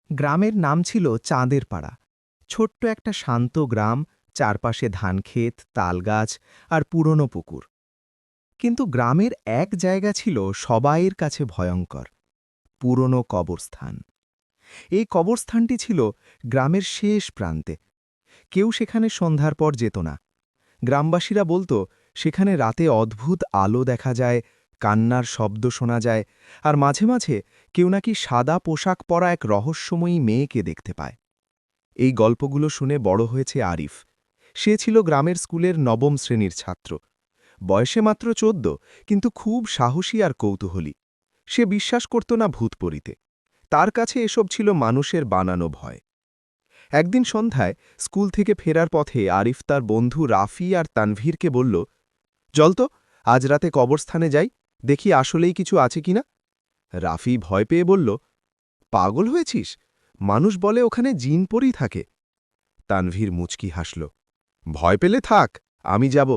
গ্রামের নাম ছিল চাঁদের পাড়া। ছোট্ট একটা শান্ত গ্রাম, চারপাশে ধানক্ষেত, তালগাছ আর পুরনো পুকুর। কিন্তু গ্রামের এক জায়গা ছিল সবাইয়ের কাছে ভয়ঙ্কর, পুরনো কবরস্থান। এই কবরস্থানটি ছিল গ্রামের শেষ প্রান্তে। কেউ সেখানে সন্ধ্যার পর যেত না। গ্রামবাসীরা বলতো সেখানে রাতে অদ্ভুত আলো দেখা যায়, কান্নার শব্দ শোনা যায়, আর মাঝে মাঝে কেউ নাকি সাদা পোশাক পরা এক রহস্যময়ী মেয়েকে দেখতে পায়। এই গল্পগুলো শুনে বড় হয়েছে আরিফ। সে ছিল গ্রামের স্কুলের নবম শ্রেণীর ছাত্র। বয়সে মাত্র ১৪, কিন্তু খুব সাহসী আর কৌতূহলী। সে বিশ্বাস করত না ভূতপরিতে। তার কাছে এসব ছিল মানুষের বানানো ভয়। একদিন সন্ধ্যায় স্কুল থেকে ফেরার পথে আরিফ তার বন্ধু রাফি আর তানভীরকে বলল, চল তো, আজ রাতে কবরস্থানে যাই, দেখি আসলেই কিছু আছে কিনা। রাফি ভয় পেয়ে বলল, পাগল হয়েছিস? মানুষ বলে ওখানে জিনপরি থাকে। তানভীর মুচকি হাসল, ভয় পেলে থাক, আমি যাব।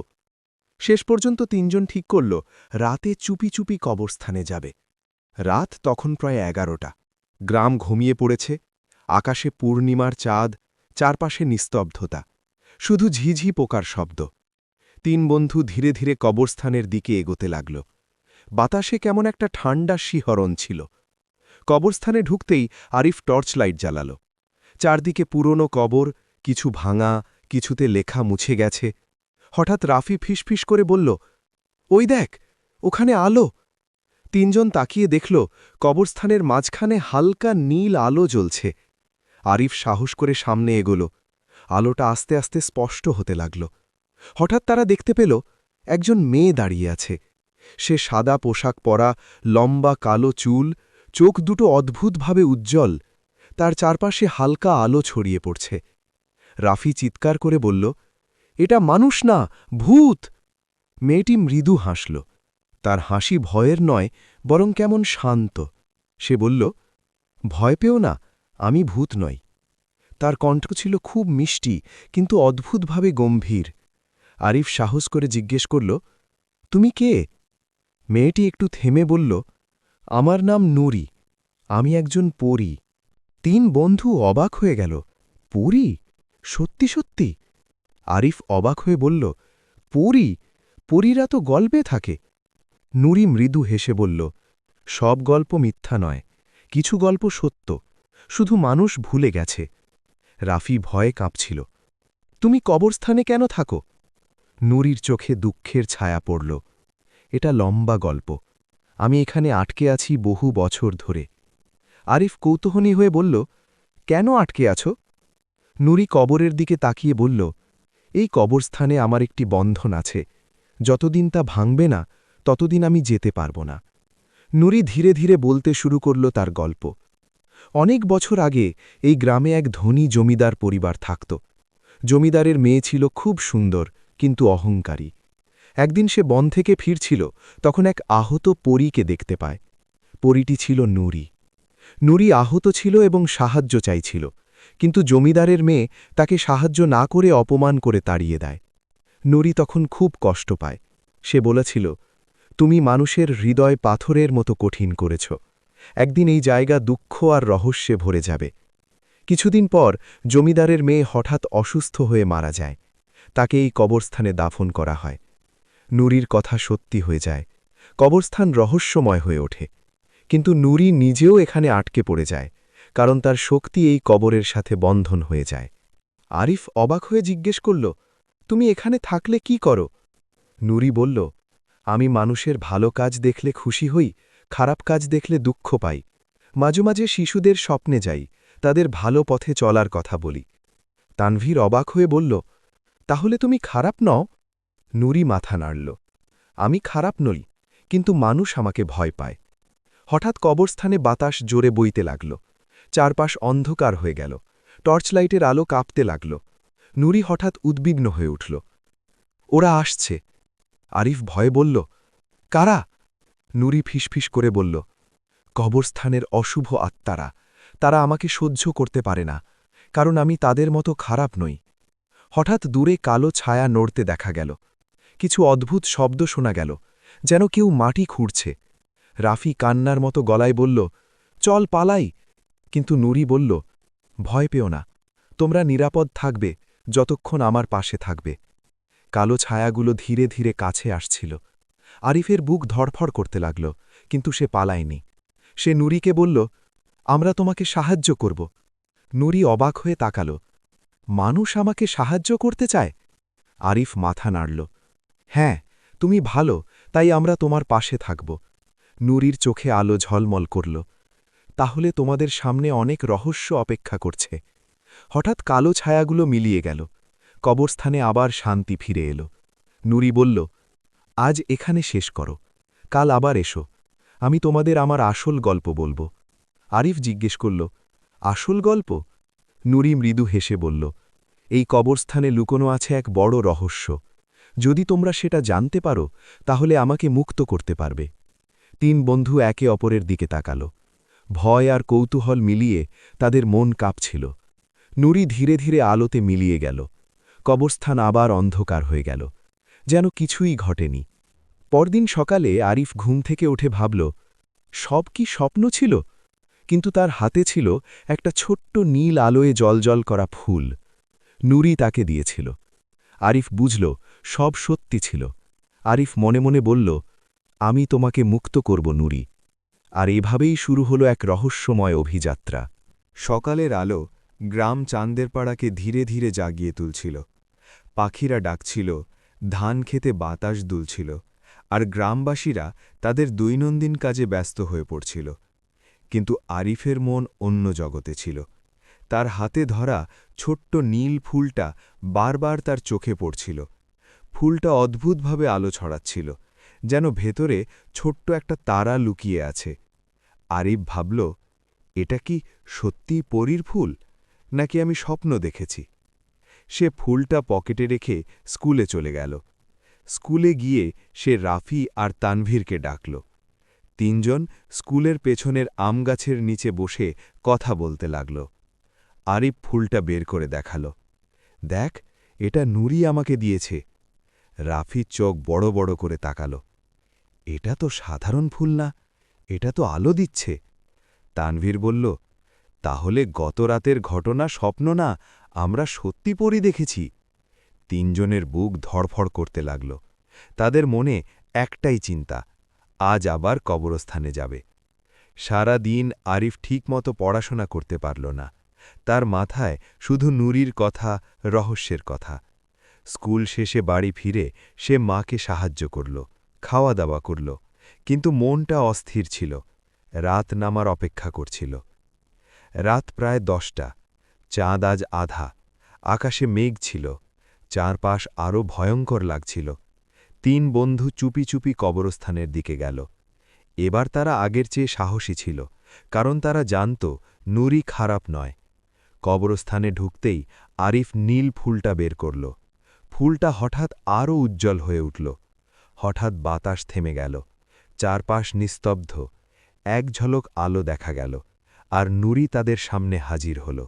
শেষ পর্যন্ত তিনজন ঠিক করল রাতে চুপি চুপি কবরস্থানে যাবে। রাত তখন প্রায় ১১টা। গ্রাম ঘুমিয়ে পড়েছে। আকাশে পূর্ণিমার চাঁদ, চারপাশে নিস্তব্ধতা, শুধু ঝিঝি পোকার শব্দ। তিন বন্ধু ধীরে ধীরে কবরস্থানের দিকে এগোতে লাগল। বাতাসে কেমন একটা ঠান্ডা শিহরণ ছিল। কবরস্থানে ঢুকতেই আরিফ টর্চ লাইট জ্বালাল। চারদিকে পুরনো কবর, কিছু ভাঙা, কিছুতে লেখা মুছে গেছে। হঠাৎ রাফি ফিসফিস করে বলল, ওই দেখ, ওখানে আলো। তিনজন তাকিয়ে দেখল কবরস্থানের মাঝখানে হালকা নীল আলো জ্বলছে। আরিফ সাহস করে সামনে এগোল। আলোটা আস্তে আস্তে স্পষ্ট হতে লাগল। হঠাৎ তারা দেখতে পেল একজন মেয়ে দাঁড়িয়ে আছে। সে সাদা পোশাক পরা, লম্বা কালো চুল, চোখ দুটো অদ্ভুতভাবে উজ্জ্বল। তার চারপাশে হালকা আলো ছড়িয়ে পড়ছে। রাফি চিৎকার করে বলল, এটা মানুষ না, ভূত। মেয়েটি মৃদু হাসল। তার হাসি ভয়ের নয়, বরং কেমন শান্ত। সে বলল, ভয় পেও না, আমি ভূত নই। তার কণ্ঠ ছিল খুব মিষ্টি, কিন্তু অদ্ভুতভাবে গম্ভীর। আরিফ সাহস করে জিজ্ঞেস করল, তুমি কে? মেয়েটি একটু থেমে বলল, আমার নাম নুরি, আমি একজন পরী। তিন বন্ধু অবাক হয়ে গেল, পরী? সত্যি সত্যি? আরিফ অবাক হয়ে বলল, পরী? পরীরা তো গল্পে থাকে। নুরি মৃদু হেসে বলল, সব গল্প মিথ্যা নয়, কিছু গল্প সত্য, শুধু মানুষ ভুলে গেছে। রাফি ভয়ে কাঁপছিল। তুমি কবরস্থানে কেন থাকো? নুরির চোখে দুঃখের ছায়া পড়ল। এটা লম্বা গল্প, আমি এখানে আটকে আছি বহু বছর ধরে। আরিফ কৌতূহলী হয়ে বলল, কেন আটকে আছো? নুরি কবরের দিকে তাকিয়ে বলল, এই কবরস্থানে আমার একটি বন্ধন আছে, যতদিন তা ভাঙবে না ততদিন আমি যেতে পারব না। নুরি ধীরে ধীরে বলতে শুরু করল তার গল্প। অনেক বছর আগে এই গ্রামে এক ধনী জমিদার পরিবার থাকত। জমিদারের মেয়ে ছিল খুব সুন্দর, কিন্তু অহংকারী। একদিন সে বন থেকে ফিরছিল, তখন এক আহত পরীকে দেখতে পায়। পরীটি ছিল নুরি। নুরি আহত ছিল এবং সাহায্য চাইছিল, কিন্তু জমিদারের মেয়ে তাকে সাহায্য না করে অপমান করে তাড়িয়ে দেয়। নুরি তখন খুব কষ্ট পায়। সে বলেছিল, তুমি মানুষের হৃদয় পাথরের মতো কঠিন করেছ। একদিন এই জায়গা দুঃখ আর রহস্যে ভরে যাবে। কিছুদিন পর জমিদারের মেয়ে হঠাৎ অসুস্থ হয়ে মারা যায়। তাকে এই কবরস্থানে দাফন করা হয়। নুরির কথা সত্যি হয়ে যায়। কবরস্থান রহস্যময় হয়ে ওঠে। কিন্তু নুরি নিজেও এখানে আটকে পড়ে যায়, কারণ তার শক্তি এই কবরের সাথে বন্ধন হয়ে যায়। আরিফ অবাক হয়ে জিজ্ঞেস করল, তুমি এখানে থাকলে কি করো? নুরি বলল, আমি মানুষের ভালো কাজ দেখলে খুশি হই, খারাপ কাজ দেখলে দুঃখ পাই। মাঝে মাঝে শিশুদের স্বপ্নে যাই, তাদের ভালো পথে চলার কথা বলি। তানভীর অবাক হয়ে বলল, তাহলে তুমি খারাপ নও? নুরি মাথা নাড়ল, আমি খারাপ নই, কিন্তু মানুষ আমাকে ভয় পায়। হঠাৎ কবরস্থানে বাতাস জোরে বইতে লাগল। চারপাশ অন্ধকার হয়ে গেল। টর্চলাইটের আলো কাঁপতে লাগল। নুরি হঠাৎ উদ্বিগ্ন হয়ে উঠল। ওরা আসছে। আরিফ ভয়ে বলল, কারা? নুরি ফিসফিস করে বলল, কবরস্থানের অশুভ আত্মারা। তারা আমাকে সহ্য করতে পারে না, কারণ আমি তাদের মতো খারাপ নই। হঠাৎ দূরে কালো ছায়া নড়তে দেখা গেল। কিছু অদ্ভুত শব্দ শোনা গেল, যেন কেউ মাটি খুঁড়ছে। রাফি কান্নার মতো গলায় বলল, চল পালাই। কিন্তু নুরি বলল, ভয় পেও না, তোমরা নিরাপদ থাকবে যতক্ষণ আমার পাশে থাকবে। কালো ছায়াগুলো ধীরে ধীরে কাছে আসছিল। আরিফের বুক ধড়ফড় করতে লাগল, কিন্তু সে পালায়নি। সে নুরিকে বলল, আমরা তোমাকে সাহায্য করব। নুরি অবাক হয়ে তাকাল। মানুষ আমাকে সাহায্য করতে চায়? আরিফ মাথা নাড়ল। হ্যাঁ, তুমি ভালো, তাই আমরা তোমার পাশে থাকব। নুরির চোখে আলো ঝলমল করল। তাহলে তোমাদের সামনে অনেক রহস্য অপেক্ষা করছে। হঠাৎ কালো ছায়াগুলো মিলিয়ে গেল। কবরস্থানে আবার শান্তি ফিরে এলো। নুরি বলল, আজ এখানে শেষ করো, কাল আবার এসো, আমি তোমাদের আমার আসল গল্প বলবো। আরিফ জিজ্ঞেস করল, আসল গল্প? নুরি মৃদু হেসে বলল, এই কবরস্থানে লুকোনো আছে এক বড় রহস্য। যদি তোমরা সেটা জানতে পারো, তাহলে আমাকে মুক্ত করতে পারবে। তিন বন্ধু একে অপরের দিকে তাকাল। ভয় আর কৌতূহল মিলিয়ে তাদের মন কাঁপছিল। নুরি ধীরে ধীরে আলোতে মিলিয়ে গেল। কবরস্থান আবার অন্ধকার হয়ে গেল, যেন কিছুই ঘটেনি। পরদিন সকালে আরিফ ঘুম থেকে উঠে ভাবল, সব কি স্বপ্ন ছিল? কিন্তু তার হাতে ছিল একটা ছোট্ট নীল আলোয় জলজল করা ফুল। নুরি তাকে দিয়েছিল। আরিফ বুঝল, সব সত্যি ছিল। আরিফ মনে মনে বলল, আমি তোমাকে মুক্ত করব নুরি। আর এভাবেই শুরু হলো এক রহস্যময় অভিযাত্রা। সকালের আলো গ্রাম চাঁদের পাড়াকে ধীরে ধীরে জাগিয়ে তুলছিল। পাখিরা ডাকছিল, ধান খেতে বাতাস দুলছিল, আর গ্রামবাসীরা তাদের দৈনন্দিন কাজে ব্যস্ত হয়ে পড়ছিল। কিন্তু আরিফের মন অন্য জগতে ছিল। তার হাতে ধরা ছোট্ট নীল ফুলটা বারবার তার চোখে পড়ছিল। ফুলটা অদ্ভুতভাবে আলো ছড়াচ্ছিল, যেন ভেতরে ছোট্ট একটা তারা লুকিয়ে আছে। আরিফ ভাবল, এটা কি সত্যিই পরীর ফুল, নাকি আমি স্বপ্ন দেখেছি? সে ফুলটা পকেটে রেখে স্কুলে চলে গেল। স্কুলে গিয়ে সে রাফি আর তানভীরকে ডাকল। তিনজন স্কুলের পেছনের আমগাছের নিচে বসে কথা বলতে লাগল। আরিফ ফুলটা বের করে দেখাল। দেখ, এটা নুরি আমাকে দিয়েছে। রাফি চোখ বড় বড় করে তাকাল। এটা তো সাধারণ ফুল না, এটা তো আলো দিচ্ছে। তানভীর বলল, তাহলে গত রাতের ঘটনা স্বপ্ন না, আমরা সত্যি পরী দেখেছি। তিনজনের বুক ধড়ফড় করতে লাগল। তাদের মনে একটাই চিন্তা, আজ আবার কবরস্থানে যাবে। সারা দিন আরিফ ঠিকমতো পড়াশোনা করতে পারল না। তার মাথায় শুধু নুরির কথা, রহস্যের কথা। স্কুল শেষে বাড়ি ফিরে সে মাকে সাহায্য করল, খাওয়া দাওয়া করল, কিন্তু মনটা অস্থির ছিল। রাত নামার অপেক্ষা করছিল। রাত প্রায় 10টা। চাঁদ আজ আধা। আকাশে মেঘ ছিল। চারপাশ আরও ভয়ঙ্কর লাগছিল। তিন বন্ধু চুপি চুপি কবরস্থানের দিকে গেল। এবার তারা আগের চেয়ে সাহসী ছিল, কারণ তারা জানত নুরি খারাপ নয়। কবরস্থানে ঢুকতেই আরিফ নীল ফুলটা বের করল। ফুলটা হঠাৎ আরও উজ্জ্বল হয়ে উঠল। হঠাৎ বাতাস থেমে গেল। চারপাশ নিস্তব্ধ। এক ঝলক আলো দেখা গেল, আর নুরি তাদের সামনে হাজির হল।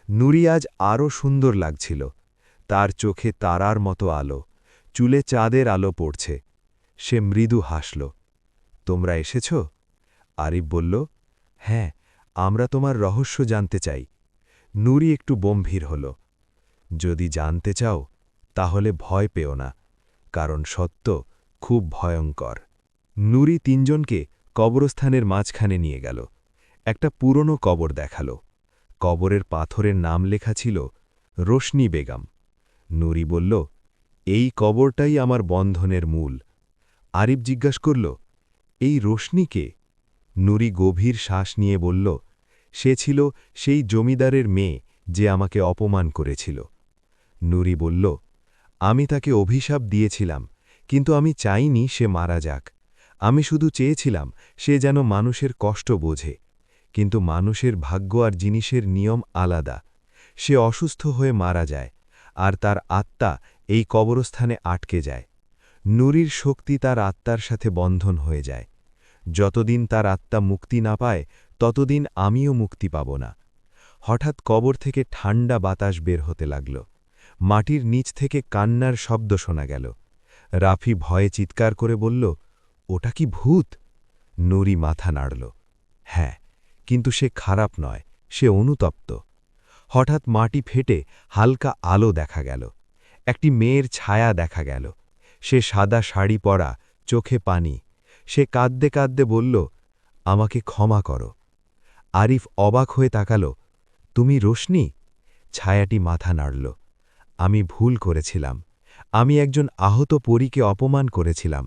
নুরি আজ আরও সুন্দর লাগছিল। তার চোখে তারার মতো আলো, চুলে চাঁদের আলো পড়ছে। সে মৃদু হাসল। তোমরা এসেছ? আরিফ বলল, হ্যাঁ, আমরা তোমার রহস্য জানতে চাই। নুরি একটু গম্ভীর হল। যদি জানতে চাও, তাহলে ভয় পেও না, কারণ সত্য খুব ভয়ঙ্কর। নুরি তিনজনকে কবরস্থানের মাঝখানে নিয়ে গেল। একটা পুরনো কবর দেখাল। কবরের পাথরের নাম লেখা ছিল রোশনি বেগম। নুরি বলল, এই কবরটাই আমার বন্ধনের মূল। আরিফ জিজ্ঞাসা করল, এই রোশনিকে? নুরি গভীর শ্বাস নিয়ে বলল, সে ছিল সেই জমিদারের মেয়ে যে আমাকে অপমান করেছিল। নুরি বলল, আমি তাকে অভিশাপ দিয়েছিলাম, কিন্তু আমি চাইনি সে মারা যাক। আমি শুধু চেয়েছিলাম সে যেন মানুষের কষ্ট বোঝে। কিন্তু মানুষের ভাগ্য আর জিনিসের নিয়ম আলাদা। সে অসুস্থ হয়ে মারা যায়, আর তার আত্মা এই কবরস্থানে আটকে যায়। নুরির শক্তি তার আত্মার সাথে বন্ধন হয়ে যায়। যতদিন তার আত্মা মুক্তি না পায়, ততদিন আমিও মুক্তি পাব না। হঠাৎ কবর থেকে ঠান্ডা বাতাস বের হতে লাগল। মাটির নিচ থেকে কান্নার শব্দ শোনা গেল। রাফি ভয়ে চিৎকার করে বলল, ওটা কি ভূত? নুরি মাথা নাড়ল। হ্যাঁ, কিন্তু সে খারাপ নয়, সে অনুতপ্ত। হঠাৎ মাটি ফেটে হালকা আলো দেখা গেল। একটি মেয়ের ছায়া দেখা গেল। সে সাদা শাড়ি পরা, চোখে পানি। সে কাঁদতে কাঁদতে বলল, আমাকে ক্ষমা করো। আরিফ অবাক হয়ে তাকাল, তুমি রোশনি? ছায়াটি মাথা নাড়ল। আমি ভুল করেছিলাম। আমি একজন আহত পরীকে অপমান করেছিলাম।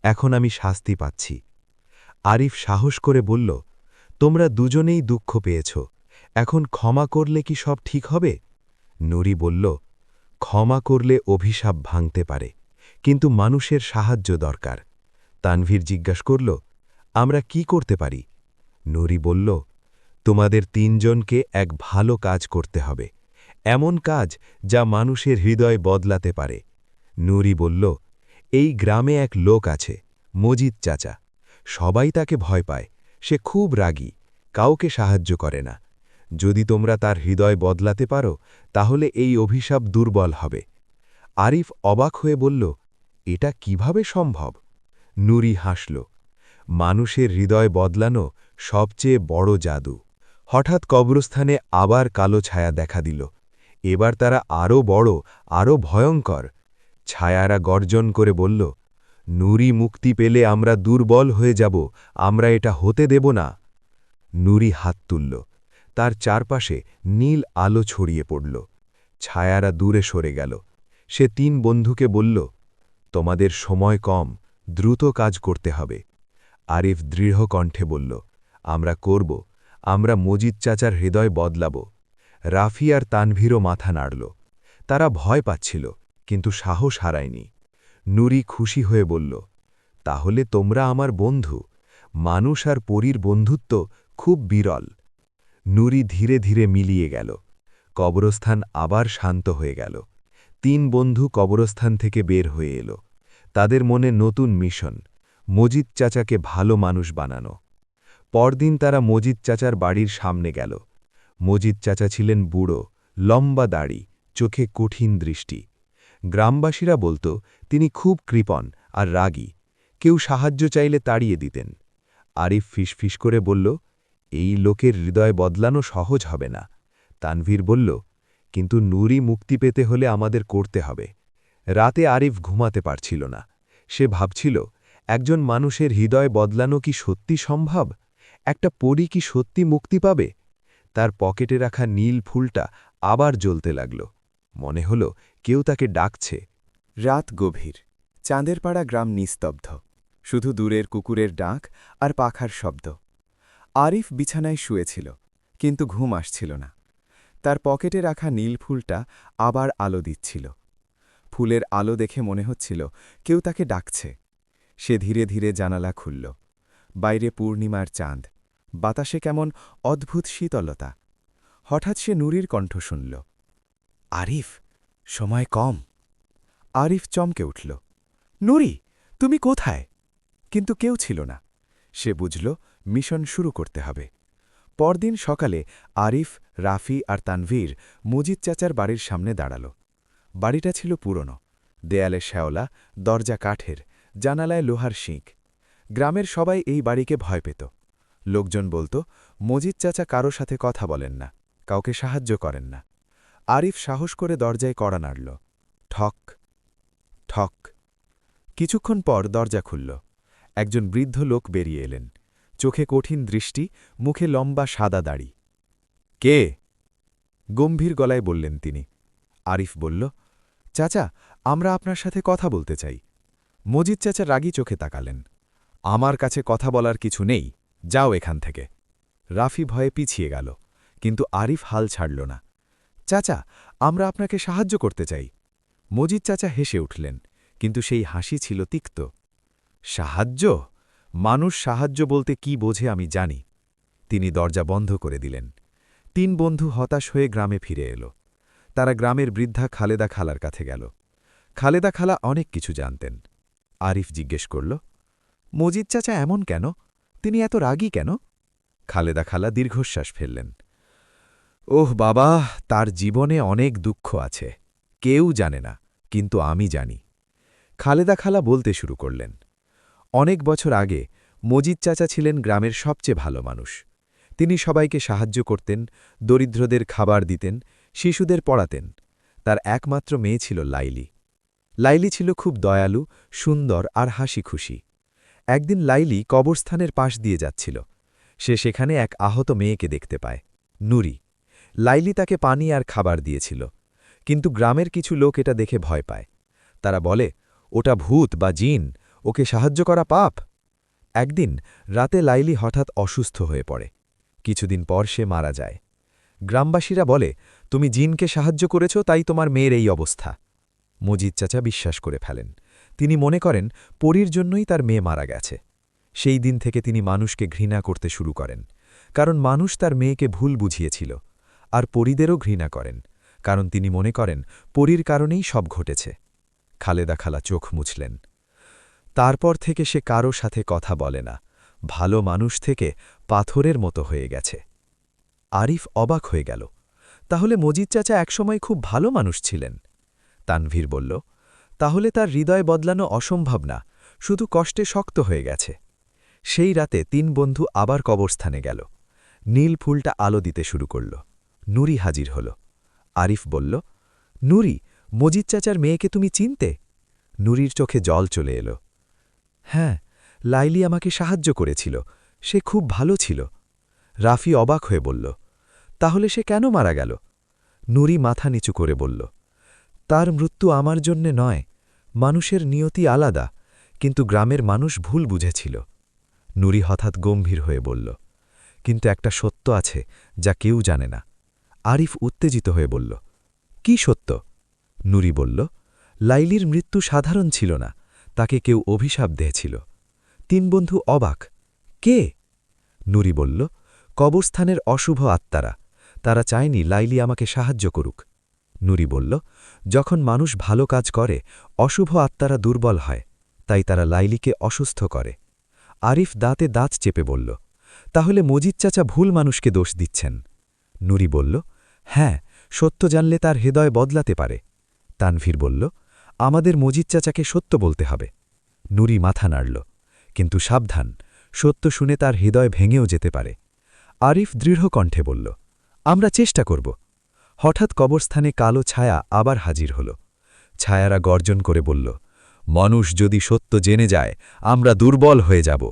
এখন আমি শাস্তি পাচ্ছি। আরিফ সাহস করে বলল, তোমরা দুজনেই দুঃখ পেয়েছ। এখন ক্ষমা করলে কি সব ঠিক হবে? নুরি বলল, ক্ষমা করলে অভিশাপ ভাঙতে পারে, কিন্তু মানুষের সাহায্য দরকার। তানভীর জিজ্ঞাসা করল, আমরা কি করতে পারি? নুরি বলল, তোমাদের তিনজনকে এক ভালো কাজ করতে হবে, এমন কাজ যা মানুষের হৃদয় বদলাতে পারে। নুরি বলল, এই গ্রামে এক লোক আছে, মজিদ চাচা। সবাই তাকে ভয় পায়, সে খুব রাগী, কাউকে সাহায্য করে না। যদি তোমরা তার হৃদয় বদলাতে পারো, তাহলে এই অভিশাপ দুর্বল হবে। আরিফ অবাক হয়ে বলল, এটা কিভাবে সম্ভব? নুরি হাসল, মানুষের হৃদয় বদলানো সবচেয়ে বড় জাদু। হঠাৎ কবরস্থানে আবার কালো ছায়া দেখা দিল। এবার তারা আরও বড়, আরও ভয়ঙ্কর। ছায়ারা গর্জন করে বলল, নুরি মুক্তি পেলে আমরা দুর্বল হয়ে যাব, আমরা এটা হতে দেব না। নুরি হাত তুলল। তার চারপাশে নীল আলো ছড়িয়ে পড়ল। ছায়ারা দূরে সরে গেল। সে তিন বন্ধুকে বলল, তোমাদের সময় কম, দ্রুত কাজ করতে হবে। আরিফ দৃঢ় কণ্ঠে বলল, আমরা করব, আমরা মজিদ চাচার হৃদয় বদলাব। রাফি আর তানভীরও মাথা নাড়ল। তারা ভয় পাচ্ছিল, কিন্তু সাহস হারায়নি। নুরি খুশি হয়ে বলল, তাহলে তোমরা আমার বন্ধু। মানুষ আর পরীর বন্ধুত্ব খুব বিরল। নুরি ধীরে ধীরে মিলিয়ে গেল। কবরস্থান আবার শান্ত হয়ে গেল। তিন বন্ধু কবরস্থান থেকে বের হয়ে এলো। তাদের মনে নতুন মিশন, মজিদ চাচাকে ভালো মানুষ বানানো। পরদিন তারা মজিদ চাচার বাড়ির সামনে গেল। মজিদ চাচা ছিলেন বুড়ো, লম্বা দাড়ি, চোখে কঠিন দৃষ্টি। গ্রামবাসীরা বলত তিনি খুব কৃপণ আর রাগী, কেউ সাহায্য চাইলে তাড়িয়ে দিতেন। আরিফ ফিসফিস করে বলল, এই লোকের হৃদয় বদলানো সহজ হবে না। তানভীর বলল, কিন্তু নুরি মুক্তি পেতে হলে আমাদের করতে হবে। রাতে আরিফ ঘুমাতে পারছিল না। সে ভাবছিল, একজন মানুষের হৃদয় বদলানো কি সত্যি সম্ভব? একটা পরী কি সত্যি মুক্তি পাবে? তার পকেটে রাখা নীল ফুলটা আবার জ্বলতে লাগল। মনে হল কেউ তাকে ডাকছে। রাত গভীর, চাঁদেরপাড়া গ্রাম নিস্তব্ধ, শুধু দূরের কুকুরের ডাক আর পাখার শব্দ। আরিফ বিছানায় শুয়েছিল, কিন্তু ঘুম আসছিল না। তার পকেটে রাখা নীল ফুলটা আবার আলো দিচ্ছিল। ফুলের আলো দেখে মনে হচ্ছিল কেউ তাকে ডাকছে। সে ধীরে ধীরে জানালা খুলল। বাইরে পূর্ণিমার চাঁদ, বাতাসে কেমন অদ্ভুত শীতলতা। হঠাৎ সে নুরির কণ্ঠ শুনল, আরিফ, সময় কম। আরিফ চমকে উঠল, নুরি, তুমি কোথায়? কিন্তু কেউ ছিল না। সে বুঝল মিশন শুরু করতে হবে। পরদিন সকালে আরিফ, রাফি আর তানভীর মজিদ চাচার বাড়ির সামনে দাঁড়াল। বাড়িটা ছিল পুরনো, দেয়ালে শ্যাওলা, দরজা কাঠের, জানালায় লোহার শিক। গ্রামের সবাই এই বাড়িকে ভয় পেত। লোকজন বলত, মজিদ চাচা কারো সাথে কথা বলেন না, কাউকে সাহায্য করেন না। আরিফ সাহস করে দরজায় কড়া নাড়ল। ঠক ঠক। কিছুক্ষণ পর দরজা খুলল। একজন বৃদ্ধ লোক বেরিয়ে এলেন, চোখে কঠিন দৃষ্টি, মুখে লম্বা সাদা দাড়ি। কে? গম্ভীর গলায় বললেন তিনি। আরিফ বলল, চাচা, আমরা আপনার সাথে কথা বলতে চাই। মজিদ চাচা রাগী চোখে তাকালেন। আমার কাছে কথা বলার কিছু নেই, যাও এখান থেকে। রাফি ভয়ে পিছিয়ে গেল, কিন্তু আরিফ হাল ছাড়ল না। চাচা, আমরা আপনাকে সাহায্য করতে চাই। মজিদ চাচা হেসে উঠলেন, কিন্তু সেই হাসি ছিল তিক্ত। সাহায্য? মানুষ সাহায্য বলতে কি বোঝে আমি জানি। তিনি দরজা বন্ধ করে দিলেন। তিন বন্ধু হতাশ হয়ে গ্রামে ফিরে এলো। তারা গ্রামের বৃদ্ধা খালেদা খালার কাছে গেল। খালেদা খালা অনেক কিছু জানতেন। আরিফ জিজ্ঞেস করল, মজিদ চাচা এমন কেন? তিনি এত রাগী কেন? খালেদা খালা দীর্ঘশ্বাস ফেললেন। ওহ বাবা, তার জীবনে অনেক দুঃখ আছে, কেউ জানে না, কিন্তু আমি জানি। খালেদা খালা বলতে শুরু করলেন, অনেক বছর আগে মজিদ চাচা ছিলেন গ্রামের সবচেয়ে ভালো মানুষ। তিনি সবাইকে সাহায্য করতেন, দরিদ্রদের খাবার দিতেন, শিশুদের পড়াতেন। তার একমাত্র মেয়ে ছিল লাইলি। লাইলি ছিল খুব দয়ালু, সুন্দর আর হাসি খুশি। একদিন লাইলি কবরস্থানের পাশ দিয়ে যাচ্ছিল। সে সেখানে এক আহত মেয়েকে দেখতে পায়, নুরি। লাইলি তাকে পানি আর খাবার দিয়েছিল। কিন্তু গ্রামের কিছু লোক এটা দেখে ভয় পায়। তারা বলে, ওটা ভূত বা জিন, ওকে সাহায্য করা পাপ। একদিন রাতে লাইলি হঠাৎ অসুস্থ হয়ে পড়ে। কিছুদিন পর সে মারা যায়। গ্রামবাসীরা বলে, তুমি জিনকে সাহায্য করেছ, তাই তোমার মেয়ের এই অবস্থা। মজিদ চাচা বিশ্বাস করে ফেলেন। তিনি মনে করেন পরীর জন্যই তার মেয়ে মারা গেছে। সেই দিন থেকে তিনি মানুষকে ঘৃণা করতে শুরু করেন, কারণ মানুষ তার মেয়েকে ভুল বুঝিয়েছিল। আর পরীদেরও ঘৃণা করেন, কারণ তিনি মনে করেন পরীর কারণেই সব ঘটেছে। খালেদা খালা চোখ মুছলেন। তারপর থেকে সে কারো সাথে কথা বলে না, ভালো মানুষ থেকে পাথরের মতো হয়ে গেছে। আরিফ অবাক হয়ে গেল, তাহলে মজিদ চাচা একসময় খুব ভালো মানুষ ছিলেন। তানভীর বলল, তাহলে তার হৃদয় বদলানো অসম্ভব না, শুধু কষ্টে শক্ত হয়ে গেছে। সেই রাতে 3 বন্ধু আবার কবরস্থানে গেল। নীল ফুলটা আলো দিতে শুরু করল। নুরি হাজির হল। আরিফ বলল, নুরি, মজিদ চাচার মেয়েকে তুমি চিনতে? নুরির চোখে জল চলে এলো। হ্যাঁ, লাইলি আমাকে সাহায্য করেছিল, সে খুব ভালো ছিল। রাফি অবাক হয়ে বলল, তাহলে সে কেন মারা গেল? নুরি মাথা নিচু করে বলল, তার মৃত্যু আমার জন্যে নয়, মানুষের নিয়তি আলাদা, কিন্তু গ্রামের মানুষ ভুল বুঝেছিল। নুরি হঠাৎ গম্ভীর হয়ে বলল, কিন্তু একটা সত্য আছে যা কেউ জানে না। আরিফ উত্তেজিত হয়ে বলল, কি সত্য? নুরি বলল, লাইলির মৃত্যু সাধারণ ছিল না, তাকে কেউ অভিশাপ দিয়েছিল। 3 বন্ধু অবাক, কে? নুরি বলল, কবরস্থানের অশুভ আত্মারা। তারা চায়নি লাইলি আমাকে সাহায্য করুক। নুরি বলল, যখন মানুষ ভালো কাজ করে, অশুভ আত্মারা দুর্বল হয়, তাই তারা লাইলিকে অসুস্থ করে। আরিফ দাঁতে দাঁত চেপে বলল, তাহলে মজিদ চাচা ভুল মানুষকে দোষ দিচ্ছেন। নুরি বলল, হ্যাঁ, সত্য জানলে তার হৃদয় বদলাতে পারে। তানভীর বলল, আমাদের মজিদ চাচাকে সত্য বলতে হবে। নুরি মাথা নাড়ল, কিন্তু সাবধান, সত্য শুনে তার হৃদয় ভেঙেও যেতে পারে। আরিফ দৃঢ় কণ্ঠে বলল, আমরা চেষ্টা করব। হঠাৎ কবরস্থানে কালো ছায়া আবার হাজির হল। ছায়ারা গর্জন করে বলল, মানুষ যদি সত্য জেনে যায়, আমরা দুর্বল হয়ে যাব।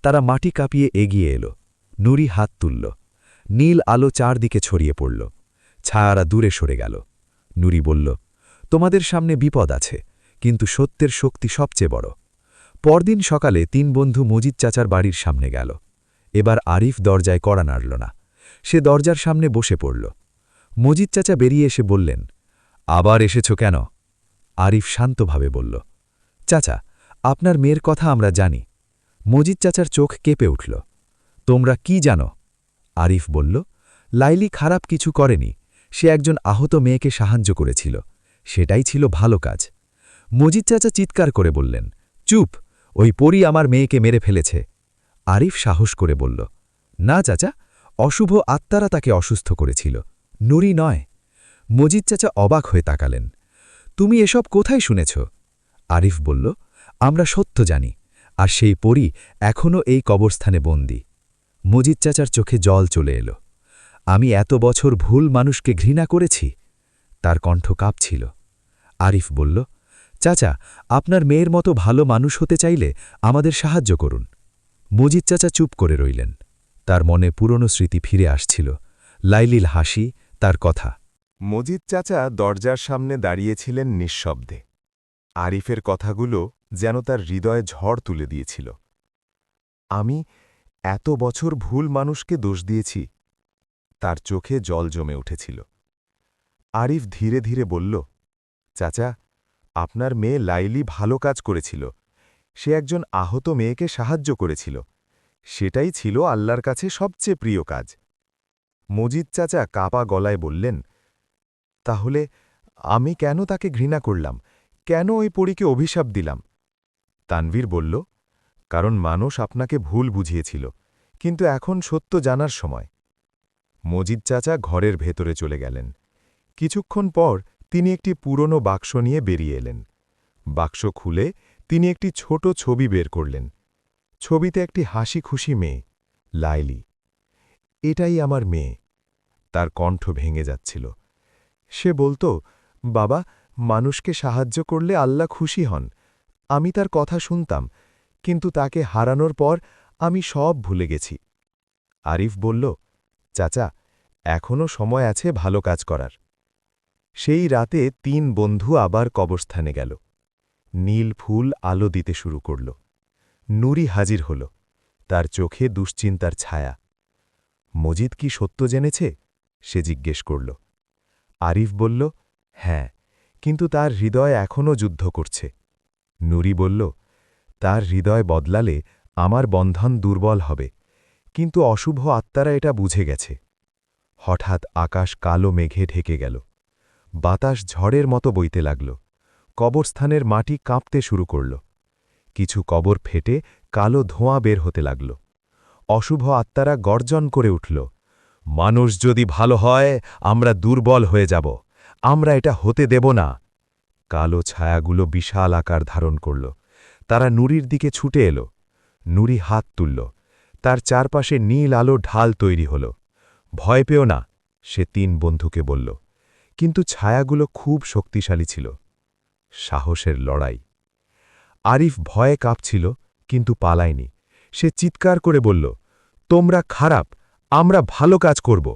তারা মাটি কাঁপিয়ে এগিয়ে এলো। নুরি হাত তুলল। নীল আলো চারদিকে ছড়িয়ে পড়ল। ছায়ারা দূরে সরে গেল। নুরি বলল, তোমাদের সামনে বিপদ আছে, কিন্তু সত্যের শক্তি সবচেয়ে বড়। পরদিন সকালে 3 বন্ধু মজিদ চাচার বাড়ির সামনে গেল। এবার আরিফ দরজায় কড়া নাড়ল না, সে দরজার সামনে বসে পড়ল। মজিদ চাচা বেরিয়ে এসে বললেন, আবার এসেছ কেন? আরিফ শান্তভাবে বলল, চাচা, আপনার মেয়ের কথা আমরা জানি। মজিদ চাচার চোখ কেঁপে উঠল। তোমরা কি জানো? আরিফ বলল, লাইলি খারাপ কিছু করেনি, সে একজন আহত মেয়েকে সাহায্য করেছিল, সেটাই ছিল ভালো কাজ। মজিদ চাচা চিৎকার করে বললেন, চুপ, ওই পরী আমার মেয়েকে মেরে ফেলেছে। আরিফ সাহস করে বলল, না চাচা, অশুভ আত্মারা তাকে অসুস্থ করেছিল, নুরি নয়। মজিদ চাচা অবাক হয়ে তাকালেন। তুমি এসব কোথায় শুনেছ? আরিফ বলল, আমরা সত্য জানি, আর সেই পরী এখনও এই কবরস্থানে বন্দী। মজিদ চাচার চোখে জল চলে এলো। আমি এত বছর ভুল মানুষকে ঘৃণা করেছি। তার কণ্ঠ কাঁপছিল। আরিফ বলল, চাচা, আপনার মেয়ের মতো ভালো মানুষ হতে চাইলে আমাদের সাহায্য করুন। মজিদ চাচা চুপ করে রইলেন। তার মনে পুরনো স্মৃতি ফিরে আসছিল, লাইলির হাসি, তার কথা। মজিদ চাচা দরজার সামনে দাঁড়িয়েছিলেন নিঃশব্দে। আরিফের কথাগুলো যেন তার হৃদয়ে ঝড় তুলে দিয়েছিল। আমি এত বছর ভুল মানুষকে দোষ দিয়েছি। তার চোখে জল জমে উঠেছিল। আরিফ ধীরে ধীরে বলল, চাচা, আপনার মেয়ে লাইলি ভালো কাজ করেছিল, সে একজন আহত মেয়েকে সাহায্য করেছিল, সেটাই ছিল আল্লাহর কাছে সবচেয়ে প্রিয় কাজ। মজিদ চাচা কাপা গলায় বললেন, তাহলে আমি কেন তাকে ঘৃণা করলাম, কেন ওই পরীকে অভিশাপ দিলাম? তানভীর বলল, কারণ মানুষ আপনাকে ভুল বুঝিয়েছিল, কিন্তু এখন সত্য জানার সময়। মজিদ চাচা ঘরের ভেতরে চলে গেলেন। কিছুক্ষণ পর তিনি একটি পুরনো বাক্স নিয়ে বেরিয়ে এলেন। বাক্স খুলে তিনি একটি ছোট ছবি বের করলেন। ছবিতে একটি হাসি খুশি মেয়ে, লাইলি। এটাই আমার মেয়ে। তার কণ্ঠ ভেঙে যাচ্ছিল। সে বলতো, বাবা, মানুষকে সাহায্য করলে আল্লাহ খুশি হন। আমি তার কথা শুনতাম, কিন্তু তাকে হারানোর পর আমি সব ভুলে গেছি। আরিফ বলল, চাচা, এখনও সময় আছে ভালো কাজ করার। সেই রাতে 3 বন্ধু আবার কবরস্থানে গেল। নীল ফুল আলো দিতে শুরু করল। নুরি হাজির হল, তার চোখে দুশ্চিন্তার ছায়া। মজিদ কি সত্য জেনেছে? সে জিজ্ঞেস করল। আরিফ বলল, হ্যাঁ, কিন্তু তার হৃদয় এখনও যুদ্ধ করছে। নুরি বলল, তার হৃদয় বদলালে আমার বন্ধন দুর্বল হবে, কিন্তু অশুভ আত্মারা এটা বুঝে গেছে। হঠাৎ আকাশ কালো মেঘে ঢেকে গেল। বাতাস ঝড়ের মতো বইতে লাগল। কবরস্থানের মাটি কাঁপতে শুরু করল। কিছু কবর ফেটে কালো ধোঁয়া বের হতে লাগল। অশুভ আত্মারা গর্জন করে উঠল, মানুষ যদি ভালো হয় আমরা দুর্বল হয়ে যাব, আমরা এটা হতে দেব না। কালো ছায়াগুলো বিশাল আকার ধারণ করল। তারা নুরির দিকে ছুটে এল। নুরি হাত তুলল। তার চারপাশে নীল আলো ঢাল তৈরি হল। ভয় পেও না, সে 3 বন্ধুকে বলল। কিন্তু ছায়াগুলো খুব শক্তিশালী ছিল। সাহসের লড়াই। আরিফ ভয়ে কাঁপছিল, কিন্তু পালায়নি। সে চিৎকার করে বলল, তোমরা খারাপ, আমরা ভালো কাজ করব।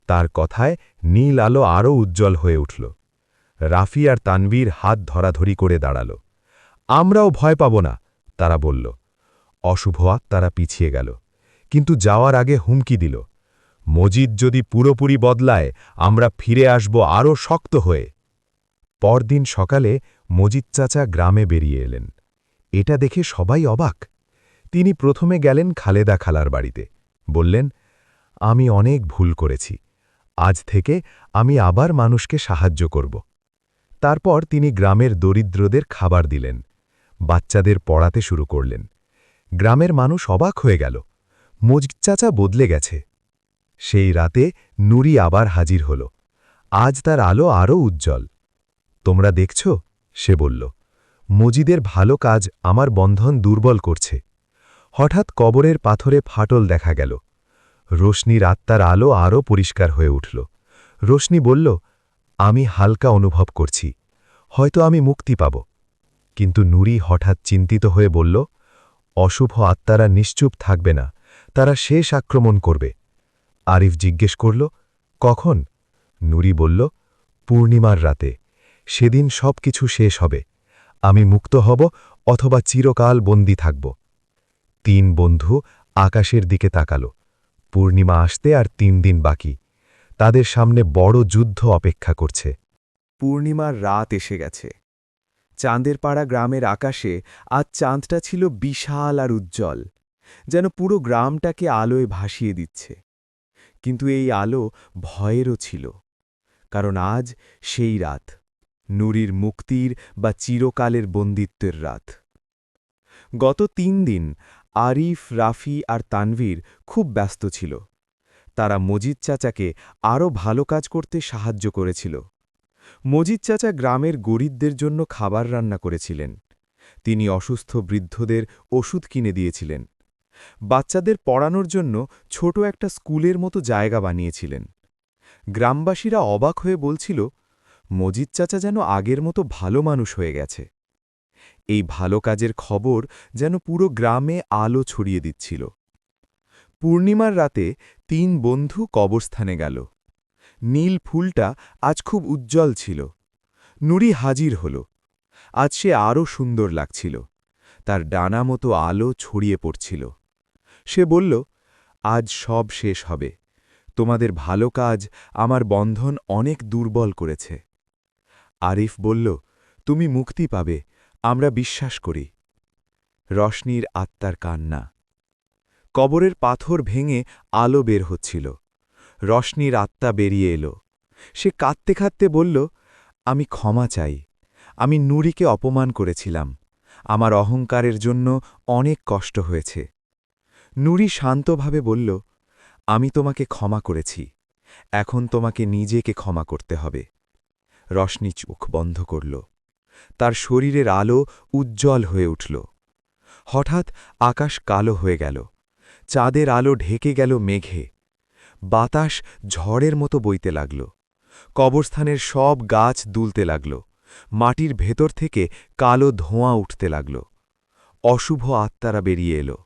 তার কথায় নীল আলো আরও উজ্জ্বল হয়ে উঠল। রাফি আর তানভীর হাত ধরাধরি করে দাঁড়াল। আমরাও ভয় পাব না, তারা বলল। অশুভ আত্মারা পিছিয়ে গেল, কিন্তু যাওয়ার আগে হুমকি দিল, মজিদ যদি পুরোপুরি বদলায় আমরা ফিরে আসব আরও শক্ত হয়ে। পরদিন সকালে মজিদ চাচা গ্রামে বেরিয়ে এলেন। এটা দেখে সবাই অবাক। তিনি প্রথমে গেলেন খালেদা খালার বাড়িতে। বললেন, আমি অনেক ভুল করেছি, আজ থেকে আমি আবার মানুষকে সাহায্য করব। তারপর তিনি গ্রামের দরিদ্রদের খাবার দিলেন। বাচ্চাদের পড়াতে শুরু করলেন। গ্রামের মানুষ অবাক হয়ে গেল, মজিদ চাচা বদলে গেছে। সেই রাতে নুরি আবার হাজির হল। আজ তার আলো আরও উজ্জ্বল। তোমরা দেখছ, সে বলল, মজিদের ভালো কাজ আমার বন্ধন দুর্বল করছে। হঠাৎ কবরের পাথরে ফাটল দেখা গেল। রোশনির আত্মার আলো আরও পরিষ্কার হয়ে উঠল। রোশনি বলল, আমি হালকা অনুভব করছি, হয়তো আমি মুক্তি পাব। কিন্তু নুরি হঠাৎ চিন্তিত হয়ে বলল, অশুভ আত্মারা নিশ্চুপ থাকবে না, তারা শেষ আক্রমণ করবে। আরিফ জিজ্ঞেস করল, কখন? নুরি বলল, পূর্ণিমার রাতে। সেদিন সব কিছু শেষ হবে। আমি মুক্ত হব অথবা চিরকাল বন্দী থাকব। 3 বন্ধু আকাশের দিকে তাকাল। পূর্ণিমা আসতে আর 3 দিন বাকি। তাদের সামনে বড় যুদ্ধ অপেক্ষা করছে। পূর্ণিমার রাত এসে গেছে। চাঁদের পাড়া গ্রামের আকাশে আজ চাঁদটা ছিল বিশাল আর উজ্জ্বল, যেন পুরো গ্রামটাকে আলোয় ভাসিয়ে দিচ্ছে। কিন্তু এই আলো ভয়েরও ছিল, কারণ আজ সেই রাত, নুরির মুক্তির বা চিরকালের বন্দিত্বের রাত। গত 3 দিন আরিফ, রাফি আর তানভীর খুব ব্যস্ত ছিল। তারা মজিদ চাচাকে আরও ভালো কাজ করতে সাহায্য করেছিল। মজিদ চাচা গ্রামের গরিবদের জন্য খাবার রান্না করেছিলেন। তিনি অসুস্থ বৃদ্ধদের ওষুধ কিনে দিয়েছিলেন। বাচ্চাদের পড়ানোর জন্য ছোট একটা স্কুলের মতো জায়গা বানিয়েছিলেন। গ্রামবাসীরা অবাক হয়ে বলছিল, মজিদ চাচা যেন আগের মতো ভালো মানুষ হয়ে গেছে। এই ভালো কাজের খবর যেন পুরো গ্রামে আলো ছড়িয়ে দিচ্ছিল। পূর্ণিমার রাতে 3 বন্ধু কবরস্থানে গেল। নীল ফুলটা আজ খুব উজ্জ্বল ছিল। নুরি হাজির হল। আজ সে আরও সুন্দর লাগছিল। তার ডানা মতো আলো ছড়িয়ে পড়ছিল। সে বলল, আজ সব শেষ হবে। তোমাদের ভালো কাজ আমার বন্ধন অনেক দুর্বল করেছে। আরিফ বলল, তুমি মুক্তি পাবে, আমরা বিশ্বাস করি। রশনির আত্মার কান্না। কবরের পাথর ভেঙে আলো বের হচ্ছিল। রশনির আত্মা বেরিয়ে এলো। সে কাঁদতে কাঁদতে বলল, আমি ক্ষমা চাই। আমি নুরিকে অপমান করেছিলাম। আমার অহংকারের জন্য অনেক কষ্ট হয়েছে। নুরি শান্তভাবে বলল, আমি তোমাকে ক্ষমা করেছি। এখন তোমাকে নিজেকে ক্ষমা করতে হবে। রশনি চোখ বন্ধ করল। তার শরীরের আলো উজ্জ্বল হয়ে উঠল। হঠাৎ আকাশ কালো হয়ে গেল। চাঁদের আলো ঢেকে গেল মেঘে। বাতাস ঝড়ের মতো বইতে লাগল। কবরস্থানের সব গাছ দুলতে লাগল। মাটির ভেতর থেকে কালো ধোঁয়া উঠতে লাগল। অশুভ আত্মারা বেরিয়ে এলো,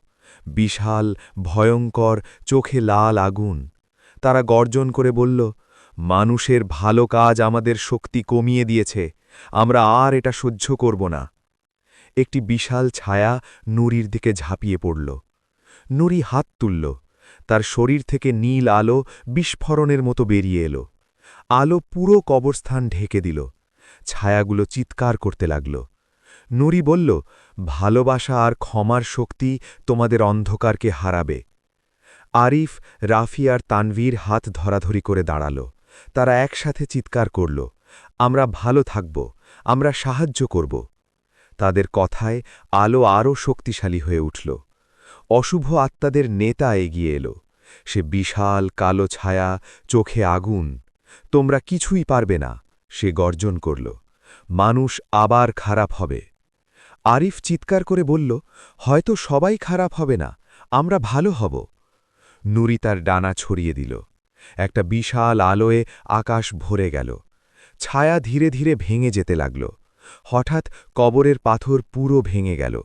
বিশাল, ভয়ঙ্কর, চোখে লাল আগুন। তারা গর্জন করে বলল, মানুষের ভালো কাজ আমাদের শক্তি কমিয়ে দিয়েছে, আমরা আর এটা সহ্য করব না। একটি বিশাল ছায়া নুরির দিকে ঝাঁপিয়ে পড়ল। নুরি হাত তুলল, তার শরীর থেকে নীল আলো বিস্ফোরণের মতো বেরিয়ে এলো। আলো পুরো কবরস্থান ঢেকে দিল। ছায়াগুলো চিৎকার করতে লাগল। নুরি বলল, ভালোবাসা আর ক্ষমার শক্তি তোমাদের অন্ধকারকে হারাবে। আরিফ, রাফি আর তানভীর হাত ধরাধরি করে দাঁড়াল। তারা একসাথে চিৎকার করল, আমরা ভালো থাকব, আমরা সাহায্য করব। তাদের কথায় আলো আরও শক্তিশালী হয়ে উঠল। অশুভ আত্মাদের নেতা এগিয়ে এলো। সে বিশাল কালো ছায়া, চোখে আগুন। তোমরা কিছুই পারবে না, সে গর্জন করল। মানুষ আবার খারাপ হবে। আরিফ চিৎকার করে বলল, হয়তো সবাই খারাপ হবে না, আমরা ভালো হব। নুরি তার ডানা ছড়িয়ে দিল। একটা বিশাল আলোয় আকাশ ভরে গেল। ছায়া ধীরে ধীরে ভেঙে যেতে লাগল। হঠাৎ কবরের পাথর পুরো ভেঙে গেল।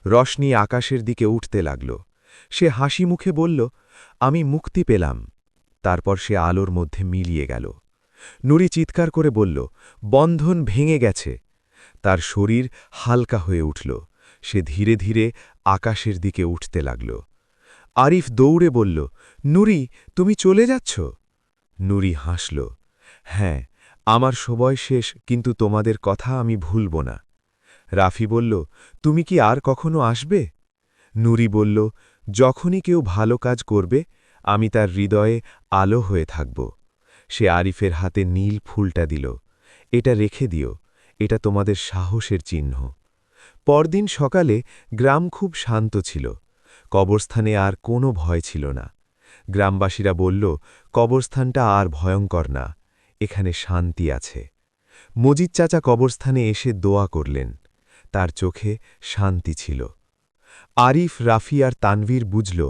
রশনি আকাশের দিকে উঠতে লাগল। সে হাসি মুখে বলল, আমি মুক্তি পেলাম। তারপর সে আলোর মধ্যে মিলিয়ে গেল। নুরি চিৎকার করে বলল, বন্ধন ভেঙে গেছে। তার শরীর হালকা হয়ে উঠল। সে ধীরে ধীরে আকাশের দিকে উঠতে লাগল। আরিফ দৌড়ে বলল, নুরি, তুমি চলে যাচ্ছ? নুরি হাসল, হ্যাঁ, আমার সময় শেষ, কিন্তু তোমাদের কথা আমি ভুলব না। রাফি বলল, তুমি কি আর কখনো আসবে? নুরি বলল, যখনই কেউ ভালো কাজ করবে আমি তার হৃদয়ে আলো হয়ে থাকব। সে আরিফের হাতে নীল ফুলটা দিল, এটা রেখে দিও, এটা তোমাদের সাহসের চিহ্ন। পরদিন সকালে গ্রাম খুব শান্ত ছিল। কবরস্থানে আর কোনো ভয় ছিল না। গ্রামবাসীরা বলল, কবরস্থানটা আর ভয়ঙ্কর না, এখানে শান্তি আছে। মজিদ চাচা কবরস্থানে এসে দোয়া করলেন। তার চোখে শান্তি ছিল। আরিফ, রাফি আর তানভীর বুঝল,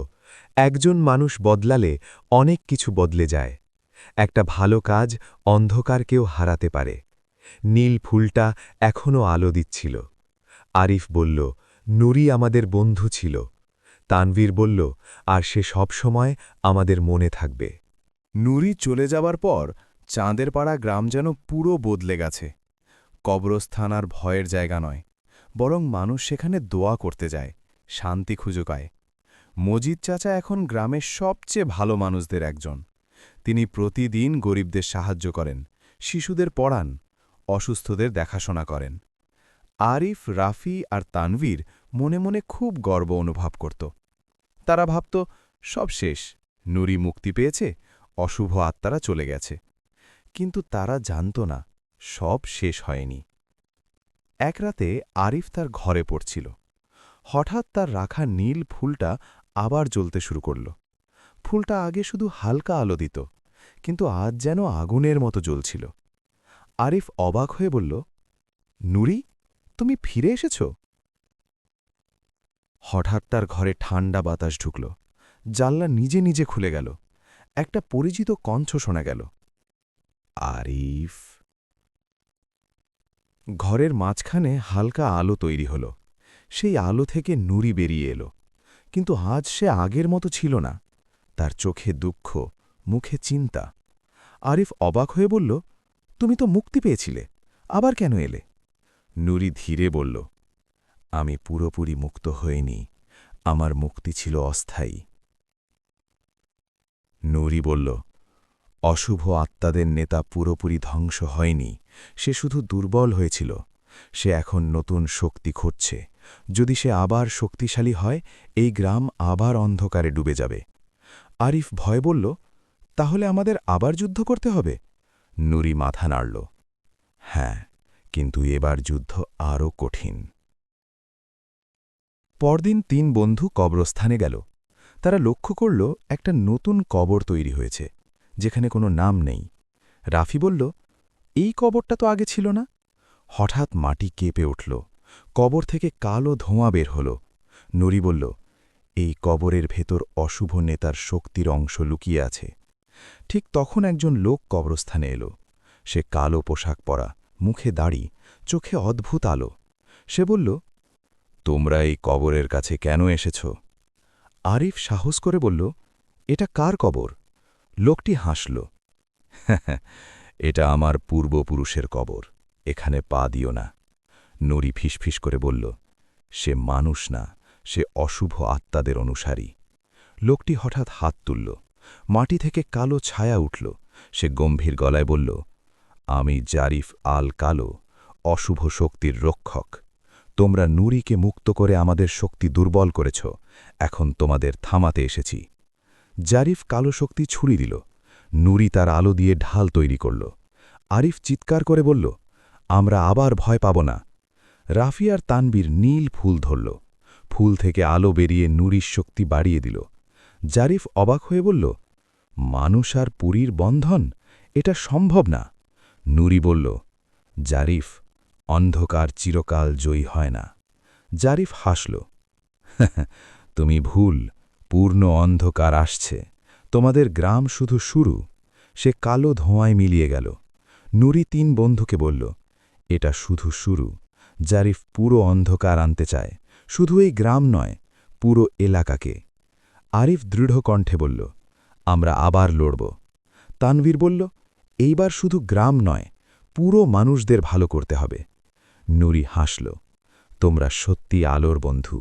একজন মানুষ বদলালে অনেক কিছু বদলে যায়। একটা ভালো কাজ অন্ধকারকেও হারাতে পারে। নীল ফুলটা এখনও আলো দিচ্ছিল। আরিফ বলল, নুরি আমাদের বন্ধু ছিল। তানভীর বলল, আর সে সবসময় আমাদের মনে থাকবে। নুরি চলে যাবার পর চাঁদের পাড়া গ্রাম যেন পুরো বদলে গেছে। কবরস্থান আর ভয়ের জায়গা নয়, বরং মানুষ সেখানে দোয়া করতে যায়, শান্তি খুঁজে পায়। মজিদ চাচা এখন গ্রামের সবচেয়ে ভালো মানুষদের একজন। তিনি প্রতিদিন গরিবদের সাহায্য করেন, শিশুদের পড়ান, অসুস্থদের দেখাশোনা করেন। আরিফ, রাফি আর তানভীর মনে মনে খুব গর্ব অনুভব করত। তারা ভাবত, সব শেষ, নুরি মুক্তি পেয়েছে, অশুভ আত্মারা চলে গেছে। কিন্তু তারা জানত না, সব শেষ হয়নি। এক রাতে আরিফ তার ঘরে পড়ছিল। হঠাৎ তার রাখা নীল ফুলটা আবার জ্বলতে শুরু করল। ফুলটা আগে শুধু হালকা আলো দিত, কিন্তু আজ যেন আগুনের মতো জ্বলছিল। আরিফ অবাক হয়ে বলল, নুরি, তুমি ফিরে এসেছ? হঠাৎ তার ঘরে ঠান্ডা বাতাস ঢুকল। জানলা নিজে নিজে খুলে গেল। একটা পরিচিত কণ্ঠ শোনা গেল, আরিফ। ঘরের মাঝখানে হালকা আলো তৈরি হল। সেই আলো থেকে নুরি বেরিয়ে এলো। কিন্তু আজ সে আগের মতো ছিল না। তার চোখে দুঃখ, মুখে চিন্তা। আরিফ অবাক হয়ে বলল, তুমি তো মুক্তি পেয়েছিলে, আবার কেন এলে? নুরি ধীরে বলল, আমি পুরোপুরি মুক্ত হইনি, আমার মুক্তি ছিল অস্থায়ী। নুরি বলল, অশুভ আত্মাদের নেতা পুরোপুরি ধ্বংস হয়নি, সে শুধু দুর্বল হয়েছিল। সে এখন নতুন শক্তি খুঁজছে। যদি সে আবার শক্তিশালী হয়, এই গ্রাম আবার অন্ধকারে ডুবে যাবে। আরিফ ভয় বলল, তাহলে আমাদের আবার যুদ্ধ করতে হবে? নুরি মাথা নাড়ল, হ্যাঁ, কিন্তু এবার যুদ্ধ আরও কঠিন। পরদিন ৩ বন্ধু কবরস্থানে গেল। তারা লক্ষ্য করল, একটা নতুন কবর তৈরি হয়েছে, যেখানে কোনো নাম নেই। রাফি বলল, এই কবরটা তো আগে ছিল না। হঠাৎ মাটি কেঁপে উঠল। কবর থেকে কালো ধোঁয়া বের হল। নুরি বলল, এই কবরের ভেতর অশুভ নেতার শক্তির অংশ লুকিয়ে আছে। ঠিক তখন একজন লোক কবরস্থানে এলো। সে কালো পোশাক পরা, মুখে দাড়ি, চোখে অদ্ভুত আলো। সে বলল, তোমরা এই কবরের কাছে কেন এসেছ? আরিফ সাহস করে বলল, এটা কার কবর? লোকটি হাসল, এটা আমার পূর্বপুরুষের কবর, এখানে পা দিও না। নুরি ফিসফিস করে বলল, সে মানুষ না, সে অশুভ আত্মাদের অনুসারী। লোকটি হঠাৎ হাত তুলল, মাটি থেকে কালো ছায়া উঠল। সে গম্ভীর গলায় বলল, আমি জারিফ আল কালো, অশুভ শক্তির রক্ষক। তোমরা নুরিকে মুক্ত করে আমাদের শক্তি দুর্বল করেছ, এখন তোমাদের থামাতে এসেছি। জারিফ কালো শক্তি ছুরি দিল। নুরি তার আলো দিয়ে ঢাল তৈরি করল। আরিফ চিৎকার করে বলল, আমরা আবার ভয় পাব না। রাফি আর তানবীর নীল ফুল ধরল। ফুল থেকে আলো বেরিয়ে নুরির শক্তি বাড়িয়ে দিল। জারিফ অবাক হয়ে বলল, মানুষ আর পুরীর বন্ধন, এটা সম্ভব না। নুরি বলল, জারিফ, অন্ধকার চিরকাল জয়ী হয় না। জারিফ হাসল, তুমি ভুল, পূর্ণ অন্ধকার আসছে, তোমাদের গ্রাম শুধু শুরু। সে কালো ধোঁয়ায় মিলিয়ে গেল। নুরি 3 বন্ধুকে বলল, এটা শুধু শুরু। জারিফ পুরো অন্ধকার আনতে চায়, শুধু এই গ্রাম নয়, পুরো এলাকাকে। আরিফ দৃঢ় কণ্ঠে বলল, আমরা আবার লড়ব। তানভীর বলল, এইবার শুধু গ্রাম নয়, পুরো মানুষদের ভালো করতে হবে। নুরি হাসল, তোমরা সত্যি আলোর বন্ধু,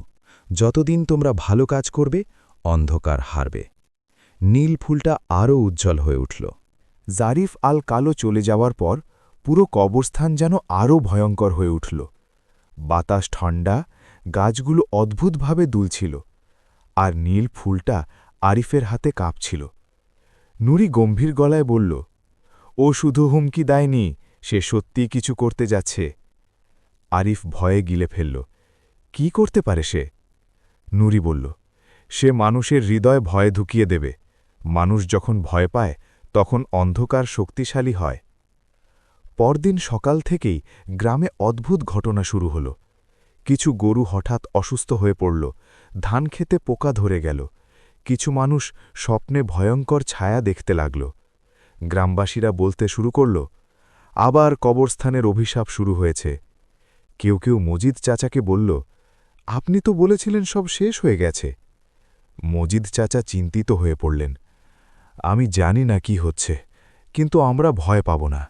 যতদিন তোমরা ভালো কাজ করবে অন্ধকার হারবে। নীল ফুলটা আরও উজ্জ্বল হয়ে উঠল। জারিফ আল কালো চলে যাওয়ার পর পুরো কবরস্থান যেন আরও ভয়ঙ্কর হয়ে উঠল। বাতাস ঠান্ডা, গাছগুলো অদ্ভুতভাবে দুলছিল, আর নীল ফুলটা আরিফের হাতে কাঁপছিল। নুরি গম্ভীর গলায় বলল, ও শুধু হুমকি দেয়নি, সে সত্যি কিছু করতে যাচ্ছে। আরিফ ভয়ে গিলে ফেলল, কি করতে পারে সে? নুরি বলল, সে মানুষের হৃদয় ভয়ে ঢুকিয়ে দেবে। মানুষ যখন ভয় পায় তখন অন্ধকার শক্তিশালী হয়। পরদিন সকাল থেকেই গ্রামে অদ্ভুত ঘটনা শুরু হল। কিছু গরু হঠাৎ অসুস্থ হয়ে পড়ল, ধান খেতে পোকা ধরে গেল। কিছু মানুষ স্বপ্নে ভয়ঙ্কর ছায়া দেখতে লাগল। গ্রামবাসীরা বলতে শুরু করল, আবার কবরস্থানের অভিশাপ শুরু হয়েছে। কেউ কেউ মজিদ চাচাকে বলল, আপনি তো বলেছিলেন সব শেষ হয়ে গেছে। মজিদ চাচা চিন্তিত হয়ে পড়লেন, আমি জানি না কি হচ্ছে, কিন্তু আমরা ভয় পাব না।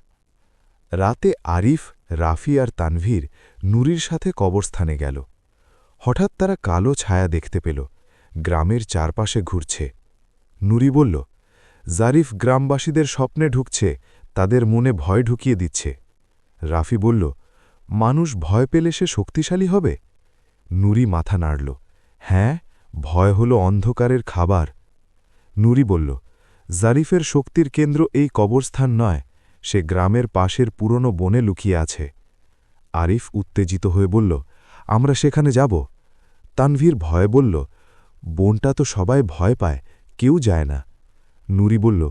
রাতে আরিফ, রাফি আর তানভীর নুরির সাথে কবরস্থানে গেল। হঠাৎ তারা কালো ছায়া দেখতে পেল, গ্রামের চারপাশে ঘুরছে। নুরি বলল, জারিফ গ্রামবাসীদের স্বপ্নে ঢুকছে, তাদের মনে ভয় ঢুকিয়ে দিচ্ছে। রাফি বলল, মানুষ ভয় পেলে সে শক্তিশালী হবে? নুরি মাথা নাড়ল, হ্যাঁ, ভয় হল অন্ধকারের খাবার। নুরি বলল, জারিফের শক্তির কেন্দ্র এই কবরস্থান নয়, সে গ্রামের পাশের পুরনো বনে লুকিয়ে আছে। আরিফ উত্তেজিত হয়ে বলল, আমরা সেখানে যাব। তানভীর ভয়ে বলল, বনটা তো সবাই ভয় পায়, কেউ যায় না। নুরি বলল,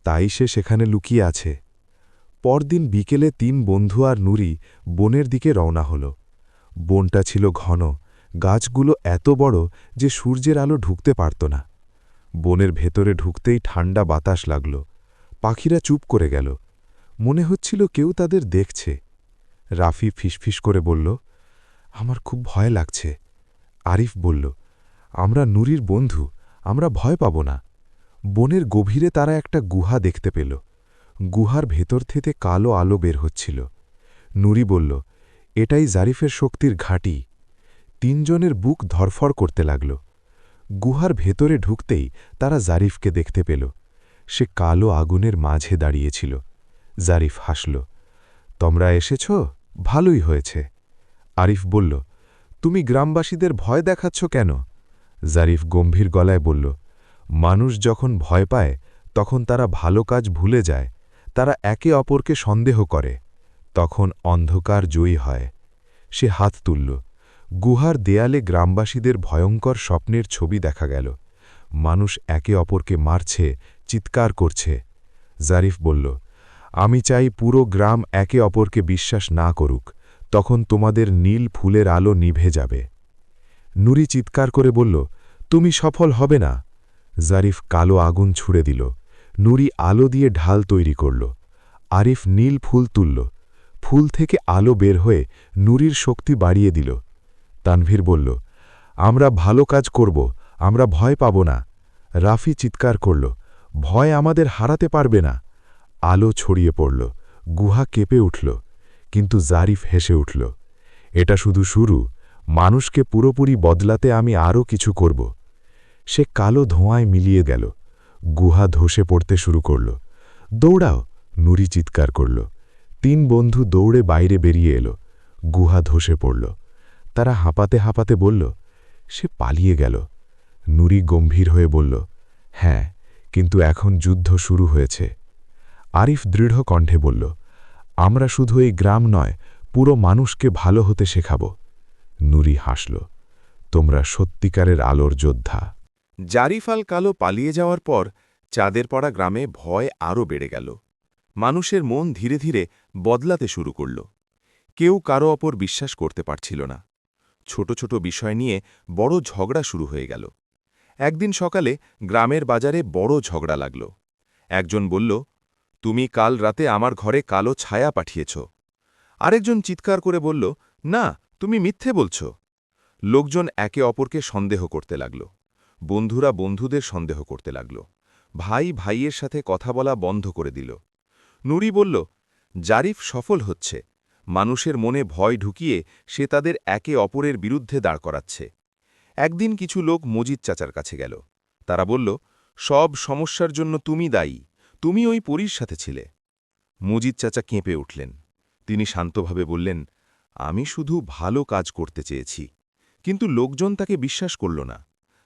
তাই সে সেখানে লুকিয়ে আছে। পরদিন বিকেলে 3 বন্ধু আর নুরি বনের দিকে রওনা হল। বনটা ছিল ঘন, গাছগুলো এত বড় যে সূর্যের আলো ঢুকতে পারত না। বনের ভেতরে ঢুকতেই ঠান্ডা বাতাস লাগল। পাখিরা চুপ করে গেল, মনে হচ্ছিল কেউ তাদের দেখছে। রাফি ফিসফিস করে বলল, আমার খুব ভয় লাগছে। আরিফ বলল, আমরা নুরির বন্ধু, আমরা ভয় পাব না। বনের গভীরে তারা একটা গুহা দেখতে পেল। গুহার ভেতর থেকে কালো আলো বের হচ্ছিল। নুরি বলল, এটাই জারিফের শক্তির ঘাঁটি। 3 জনের বুক ধরফর করতে লাগল। গুহার ভেতরে ঢুকতেই তারা জারিফকে দেখতে পেল। সে কালো আগুনের মাঝে দাঁড়িয়েছিল। জারিফ হাসল, তোমরা এসেছ, ভালোই হয়েছে। আরিফ বলল, তুমি গ্রামবাসীদের ভয় দেখাচ্ছ কেন? জারিফ গম্ভীর গলায় বলল, মানুষ যখন ভয় পায় তখন তারা ভালো কাজ ভুলে যায়, তারা একে অপরকে সন্দেহ করে, তখন অন্ধকার জয়ী হয়। সে হাত তুলল। গুহার দেয়ালে গ্রামবাসীদের ভয়ঙ্কর স্বপ্নের ছবি দেখা গেল। মানুষ একে অপরকে মারছে, চিৎকার করছে। জারিফ বলল, আমি চাই পুরো গ্রাম একে অপরকে বিশ্বাস না করুক, তখন তোমাদের নীল ফুলের আলো নিভে যাবে। নুরি চিৎকার করে বলল, তুমি সফল হবে না। জারিফ কালো আগুন ছুড়ে দিল। নুরি আলো দিয়ে ঢাল তৈরি করল। আরিফ নীল ফুল তুলল। ফুল থেকে আলো বের হয়ে নুরির শক্তি বাড়িয়ে দিল। তানভীর বলল, আমরা ভালো কাজ করব, আমরা ভয় পাব না। রাফি চিৎকার করল, ভয় আমাদের হারাতে পারবে না। আলো ছড়িয়ে পড়ল, গুহা কেঁপে উঠল। কিন্তু জারিফ হেসে উঠল, এটা শুধু শুরু, মানুষকে পুরোপুরি বদলাতে আমি আরও কিছু করব। সে কালো ধোঁয়ায় মিলিয়ে গেল। গুহা ধসে পড়তে শুরু করল। দৌড়াও, নুরি চিৎকার করল। 3 বন্ধু দৌড়ে বাইরে বেরিয়ে এলো। গুহা ধসে পড়ল। তারা হাঁপাতে হাঁপাতে বলল, সে পালিয়ে গেল। নুরি গম্ভীর হয়ে বলল, হ্যাঁ, কিন্তু এখন যুদ্ধ শুরু হয়েছে। আরিফ দৃঢ় কণ্ঠে বলল, আমরা শুধু এই গ্রাম নয়, পুরো মানুষকে ভালো হতে শেখাব। নুরি হাসল, তোমরা সত্যিকারের আলোর যোদ্ধা। জারিফ আল কালো পালিয়ে যাওয়ার পর চাঁদের পড়া গ্রামে ভয় আরও বেড়ে গেল। মানুষের মন ধীরে ধীরে বদলাতে শুরু করল। কেউ কারো অপর বিশ্বাস করতে পারছিল না। ছোট ছোট বিষয় নিয়ে বড় ঝগড়া শুরু হয়ে গেল। একদিন সকালে গ্রামের বাজারে বড় ঝগড়া লাগল। একজন বলল, তুমি কাল রাতে আমার ঘরে কালো ছায়া পাঠিয়েছ। আরেকজন চিৎকার করে বলল, না, তুমি মিথ্যে বলছ। লোকজন একে অপরকে সন্দেহ করতে লাগল। বন্ধুরা বন্ধুদের সন্দেহ করতে লাগল। ভাই ভাইয়ের সাথে কথা বলা বন্ধ করে দিল। নুরি বলল, জারিফ সফল হচ্ছে। মানুষের মনে ভয় ঢুকিয়ে সে তাদের একে অপরের বিরুদ্ধে দাঁড় করাচ্ছে। একদিন কিছু লোক মজিদ চাচার কাছে গেল। তারা বলল, সব সমস্যার জন্য তুমি দায়ী, তুমি ওই পরীর সাথে ছিলে। মজিদ চাচা কেঁপে উঠলেন। তিনি শান্তভাবে বললেন, আমি শুধু ভালো কাজ করতে চেয়েছি। কিন্তু লোকজন তাকে বিশ্বাস করল না।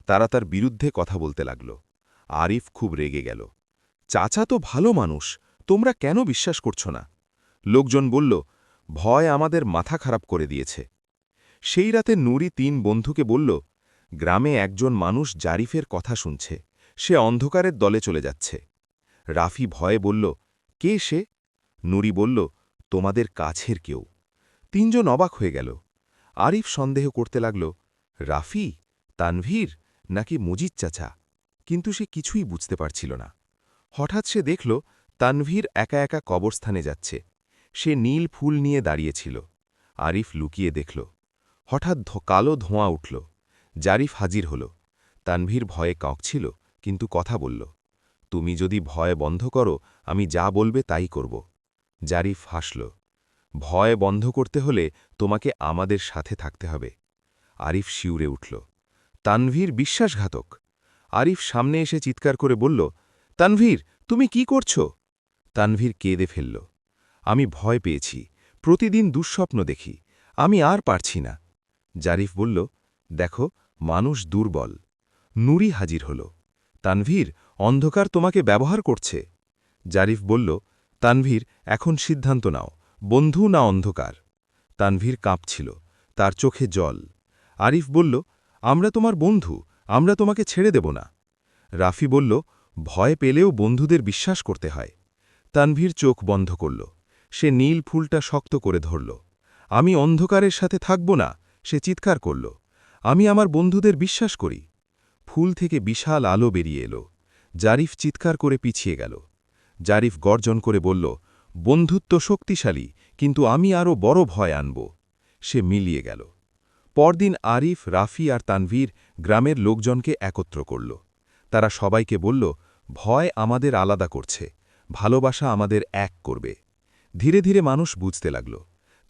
তারা তার বিরুদ্ধে কথা বলতে লাগল। আরিফ খুব রেগে গেল। চাচা তো ভালো মানুষ, তোমরা কেন বিশ্বাস করছ না? লোকজন বলল, ভয় আমাদের মাথা খারাপ করে দিয়েছে। সেই রাতে নুরি 3 বন্ধুকে বলল, গ্রামে একজন মানুষ জারিফের কথা শুনছে, সে অন্ধকারের দলে চলে যাচ্ছে। রাফি ভয়ে বলল, কে সে? নুরি বলল, তোমাদের কাছের কেউ। 3 জন অবাক হয়ে গেল। আরিফ সন্দেহ করতে লাগল, রাফি, তানভীর নাকি মজিদ চাচা, কিন্তু সে কিছুই বুঝতে পারছিল না। হঠাৎ সে দেখল তানভীর একা একা কবরস্থানে যাচ্ছে। সে নীল ফুল নিয়ে দাঁড়িয়েছিল। আরিফ লুকিয়ে দেখল। হঠাৎ কালো ধোঁয়া উঠল। জারিফ হাজির হল। তানভীর ভয়ে কাঁপছিল, কিন্তু কথা বলল, তুমি যদি ভয় বন্ধ করো, আমি যা বলবে তাই করব। জারিফ হাসল, ভয় বন্ধ করতে হলে তোমাকে আমাদের সাথে থাকতে হবে। আরিফ শিউরে উঠল। তানভীর বিশ্বাসঘাতক। আরিফ সামনে এসে চিৎকার করে বলল, তানভীর, তুমি কি করছ? তানভীর কেঁদে ফেলল, আমি ভয় পেয়েছি, প্রতিদিন দুঃস্বপ্ন দেখি, আমি আর পারছি না। জারিফ বলল, দেখো, মানুষ দুর্বল। নুরি হাজির হল। তানভীর, অন্ধকার তোমাকে ব্যবহার করছে। জারিফ বলল, তানভীর, এখন সিদ্ধান্ত নাও, বন্ধু না অন্ধকার? তানভীর কাঁপছিল, তার চোখে জল। আরিফ বলল, আমরা তোমার বন্ধু, আমরা তোমাকে ছেড়ে দেব না। রাফি বলল, ভয় পেলেও বন্ধুদের বিশ্বাস করতে হয়। তানভীর চোখ বন্ধ করল। সে নীল ফুলটা শক্ত করে ধরল। আমি অন্ধকারের সাথে থাকব না, সে চিৎকার করল। আমি আমার বন্ধুদের বিশ্বাস করি। ফুল থেকে বিশাল আলো বেরিয়ে এলো। জারিফ চিৎকার করে পিছিয়ে গেল। জারিফ গর্জন করে বলল, বন্ধুত্ব শক্তিশালী, কিন্তু আমি আরও বড় ভয় আনব। সে মিলিয়ে গেল। পরদিন আরিফ, রাফি আর তানভীর গ্রামের লোকজনকে একত্র করল। তারা সবাইকে বলল, ভয় আমাদের আলাদা করছে, ভালোবাসা আমাদের এক করবে। ধীরে ধীরে মানুষ বুঝতে লাগল।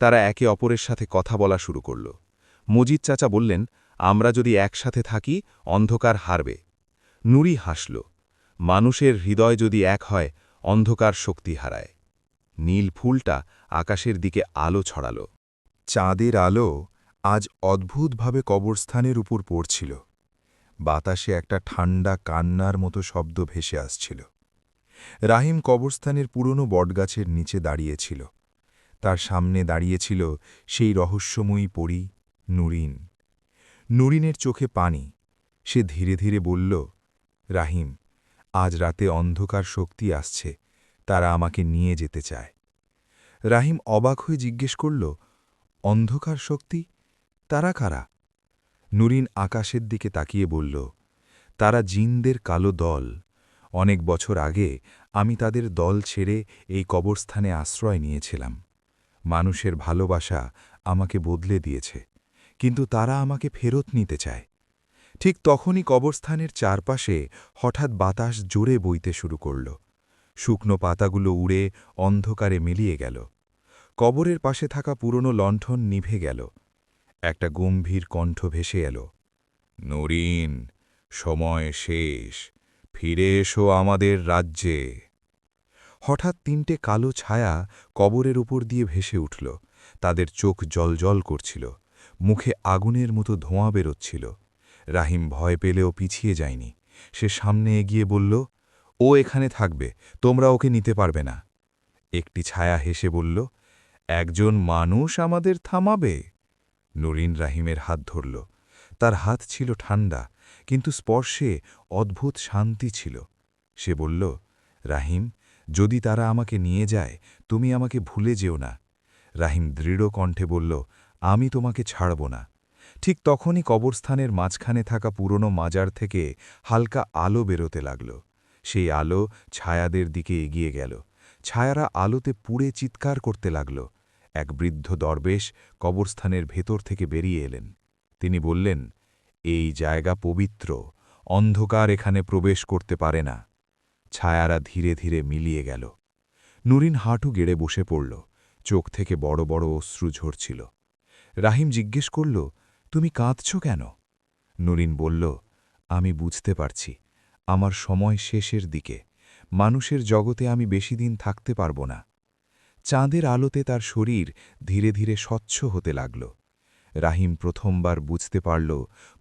তারা একে অপরের সাথে কথা বলা শুরু করল। মজিদ চাচা বললেন, আমরা যদি একসাথে থাকি, অন্ধকার হারবে। নুরি হাসল, মানুষের হৃদয় যদি এক হয়, অন্ধকার শক্তি হারায়। নীল ফুলটা আকাশের দিকে আলো ছড়াল। চাঁদের আলো আজ অদ্ভুতভাবে কবরস্থানের উপর পড়ছিল। বাতাসে একটা ঠান্ডা কান্নার মতো শব্দ ভেসে আসছিল। রাহিম কবরস্থানের পুরনো বটগাছের নিচে দাঁড়িয়েছিল। তার সামনে দাঁড়িয়েছিল সেই রহস্যময়ী পরী নুরিন। নুরিনের চোখে পানি। সে ধীরে ধীরে বলল, রাহিম, আজ রাতে অন্ধকার শক্তি আসছে, তারা আমাকে নিয়ে যেতে চায়। রাহিম অবাক হয়ে জিজ্ঞেস করল, অন্ধকার শক্তি? তারা কারা? নুরিন আকাশের দিকে তাকিয়ে বলল, তারা জিনদের কালো দল। অনেক বছর আগে আমি তাদের দল ছেড়ে এই কবরস্থানে আশ্রয় নিয়েছিলাম। মানুষের ভালোবাসা আমাকে বদলে দিয়েছে, কিন্তু তারা আমাকে ফেরত নিতে চায়। ঠিক তখনই কবরস্থানের চারপাশে হঠাৎ বাতাস জোরে বইতে শুরু করল। শুকনো পাতাগুলো উড়ে অন্ধকারে মিলিয়ে গেল। কবরের পাশে থাকা পুরনো লণ্ঠন নিভে গেল। একটা গম্ভীর কণ্ঠ ভেসে এল, নরিন, সময় শেষ, ফিরে এসো আমাদের রাজ্যে। হঠাৎ ৩টে কালো ছায়া কবরের উপর দিয়ে ভেসে উঠল। তাদের চোখ জলজল করছিল, মুখে আগুনের মতো ধোঁয়া বেরোচ্ছিল। রাহিম ভয় পেলেও পিছিয়ে যায়নি। সে সামনে এগিয়ে বলল, ও এখানে থাকবে, তোমরা ওকে নিতে পারবে না। একটি ছায়া হেসে বলল, একজন মানুষ আমাদের থামাবে? নরিন রাহিমের হাত ধরল। তার হাত ছিল ঠান্ডা, কিন্তু স্পর্শে অদ্ভুত শান্তি ছিল। সে বলল, রাহিম, যদি তারা আমাকে নিয়ে যায়, তুমি আমাকে ভুলে যেও না। রাহিম দৃঢ় কণ্ঠে বলল, আমি তোমাকে ছাড়ব না। ঠিক তখনই কবরস্থানের মাঝখানে থাকা পুরনো মাজার থেকে হালকা আলো বেরোতে লাগল। সেই আলো ছায়াদের দিকে এগিয়ে গেল। ছায়ারা আলোতে পুড়ে চিৎকার করতে লাগল। এক বৃদ্ধ দরবেশ কবরস্থানের ভেতর থেকে বেরিয়ে এলেন। তিনি বললেন, এই জায়গা পবিত্র, অন্ধকার এখানে প্রবেশ করতে পারে না। ছায়ারা ধীরে ধীরে মিলিয়ে গেল। নুরিন হাঁটু গেড়ে বসে পড়ল, চোখ থেকে বড় বড় অশ্রু ঝরছিল। রাহিম জিজ্ঞেস করল, তুমি কাঁদছ কেন? নুরিন বলল, আমি বুঝতে পারছি, আমার সময় শেষের দিকে, মানুষের জগতে আমি বেশি দিন থাকতে পারব না। চাঁদের আলোতে তার শরীর ধীরে ধীরে স্বচ্ছ হতে লাগল। রাহিম প্রথমবার বুঝতে পারল,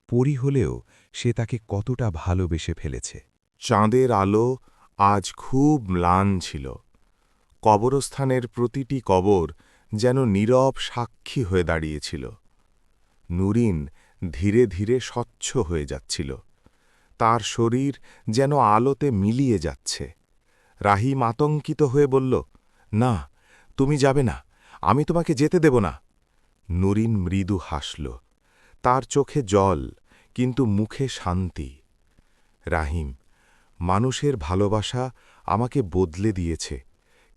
পরী হলেও সে তাকে কতটা ভালোবেসে ফেলেছে। চাঁদের আলো আজ খুব ম্লান ছিল। কবরস্থানের প্রতিটি কবর যেন নীরব সাক্ষী হয়ে দাঁড়িয়েছিল। নুরিন ধীরে ধীরে স্বচ্ছ হয়ে যাচ্ছিল। তার শরীর যেন আলোতে মিলিয়ে যাচ্ছে। রাহিম আতঙ্কিত হয়ে বলল, না, তুমি যাবে না, আমি তোমাকে যেতে দেব না। নুরিন মৃদু হাসল। তার চোখে জল, কিন্তু মুখে শান্তি। রাহিম, মানুষের ভালোবাসা আমাকে বদলে দিয়েছে,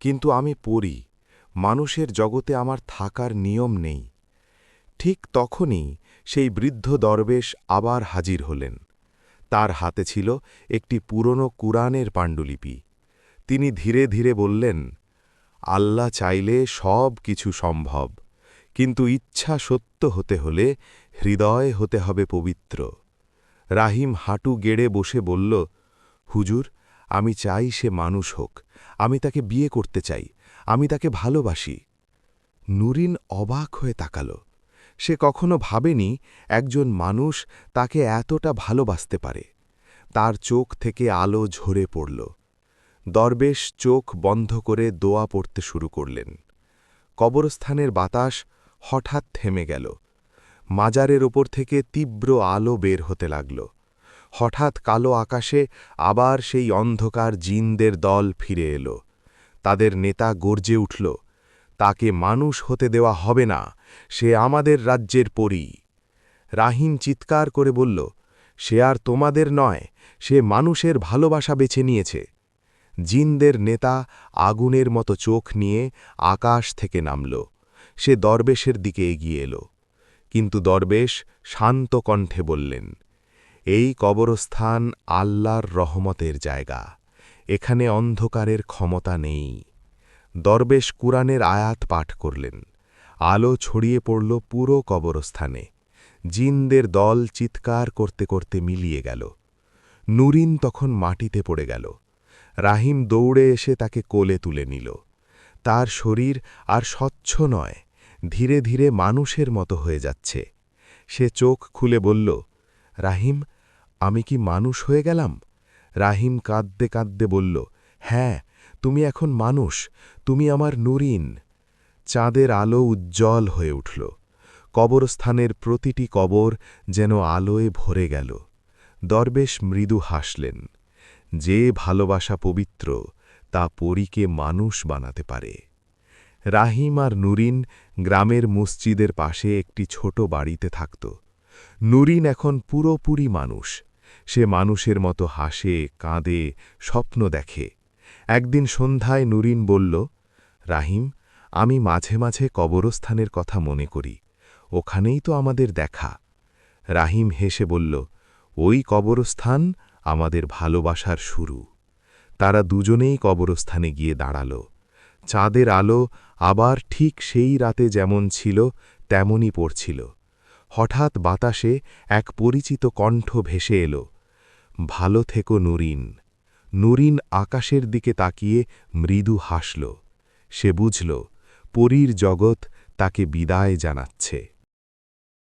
কিন্তু আমি পড়ি, মানুষের জগতে আমার থাকার নিয়ম নেই। ঠিক তখনই সেই বৃদ্ধ দরবেশ আবার হাজির হলেন। তার হাতে ছিল একটি পুরনো কুরআনের পাণ্ডুলিপি। তিনি ধীরে ধীরে বললেন, আল্লাহ চাইলে সব কিছু সম্ভব, কিন্তু ইচ্ছা সত্য হতে হলে হৃদয় হতে হবে পবিত্র। রাহিম হাঁটু গেড়ে বসে বলল, হুজুর, আমি চাই সে মানুষ হোক, আমি তাকে বিয়ে করতে চাই, আমি তাকে ভালোবাসি। নুরিন অবাক হয়ে তাকাল। সে কখনো ভাবেনি একজন মানুষ তাকে এতটা ভালোবাসতে পারে। তার চোখ থেকে আলো ঝরে পড়ল। দরবেশ চোখ বন্ধ করে দোয়া পড়তে শুরু করলেন। কবরস্থানের বাতাস হঠাৎ থেমে গেল। মাজারের ওপর থেকে তীব্র আলো বের হতে লাগল। হঠাৎ কালো আকাশে আবার সেই অন্ধকার জিনদের দল ফিরে এল। তাদের নেতা গর্জে উঠল, তাকে মানুষ হতে দেওয়া হবে না, সে আমাদের রাজ্যের পরী। রাহিম চিৎকার করে বলল, সে আর তোমাদের নয়, সে মানুষের ভালোবাসা বেছে নিয়েছে। জিনদের নেতা আগুনের মতো চোখ নিয়ে আকাশ থেকে নামল। সে দরবেশের দিকে এগিয়ে এল, কিন্তু দরবেশ শান্ত কণ্ঠে বললেন, এই কবরস্থান আল্লাহর রহমতের জায়গা, এখানে অন্ধকারের ক্ষমতা নেই। দরবেশ কুরআনের আয়াত পাঠ করলেন। আলো ছড়িয়ে পড়ল পুরো কবরস্থানে। জিনদের দল চিৎকার করতে করতে মিলিয়ে গেল। নুরিন তখন মাটিতে পড়ে গেল। রাহিম দৌড়ে এসে তাকে কোলে তুলে নিল। তার শরীর আর স্বচ্ছ নয়, ধীরে ধীরে মানুষের মতো হয়ে যাচ্ছে। সে চোখ খুলে বলল, রাহিম, আমি কি মানুষ হয়ে গেলাম? রাহিম কাঁদতে কাঁদতে বলল, হ্যাঁ, তুমি এখন মানুষ, তুমি আমার নুরিন। চাঁদের আলো উজ্জ্বল হয়ে উঠল। কবরস্থানের প্রতিটি কবর যেন আলোয় ভরে গেল। দরবেশ মৃদু হাসলেন। যে ভালোবাসা পবিত্র, তা পরীকে মানুষ বানাতে পারে। রাহিম আর নুরিন গ্রামের মসজিদের পাশে একটি ছোট বাড়িতে থাকত। নুরিন এখন পুরোপুরি মানুষ। সে মানুষের মতো হাসে, কাঁদে, স্বপ্ন দেখে। একদিন সন্ধ্যায় নুরিন বলল, রাহিম, আমি মাঝে মাঝে কবরস্থানের কথা মনে করি, ওখানেই তো আমাদের দেখা। রাহিম হেসে বলল, ওই কবরস্থান আমাদের ভালোবাসার শুরু। তারা দুজনেই কবরস্থানে গিয়ে দাঁড়াল। চাঁদের আলো আবার ঠিক সেই রাতে যেমন ছিল তেমনই পড়ছিল। হঠাৎ বাতাসে এক পরিচিত কণ্ঠ ভেসে এল, ভালো থেকো নুরিন। নুরিন আকাশের দিকে তাকিয়ে মৃদু হাসল। সে বুঝল, পরীর জগৎ তাকে বিদায় জানাচ্ছে।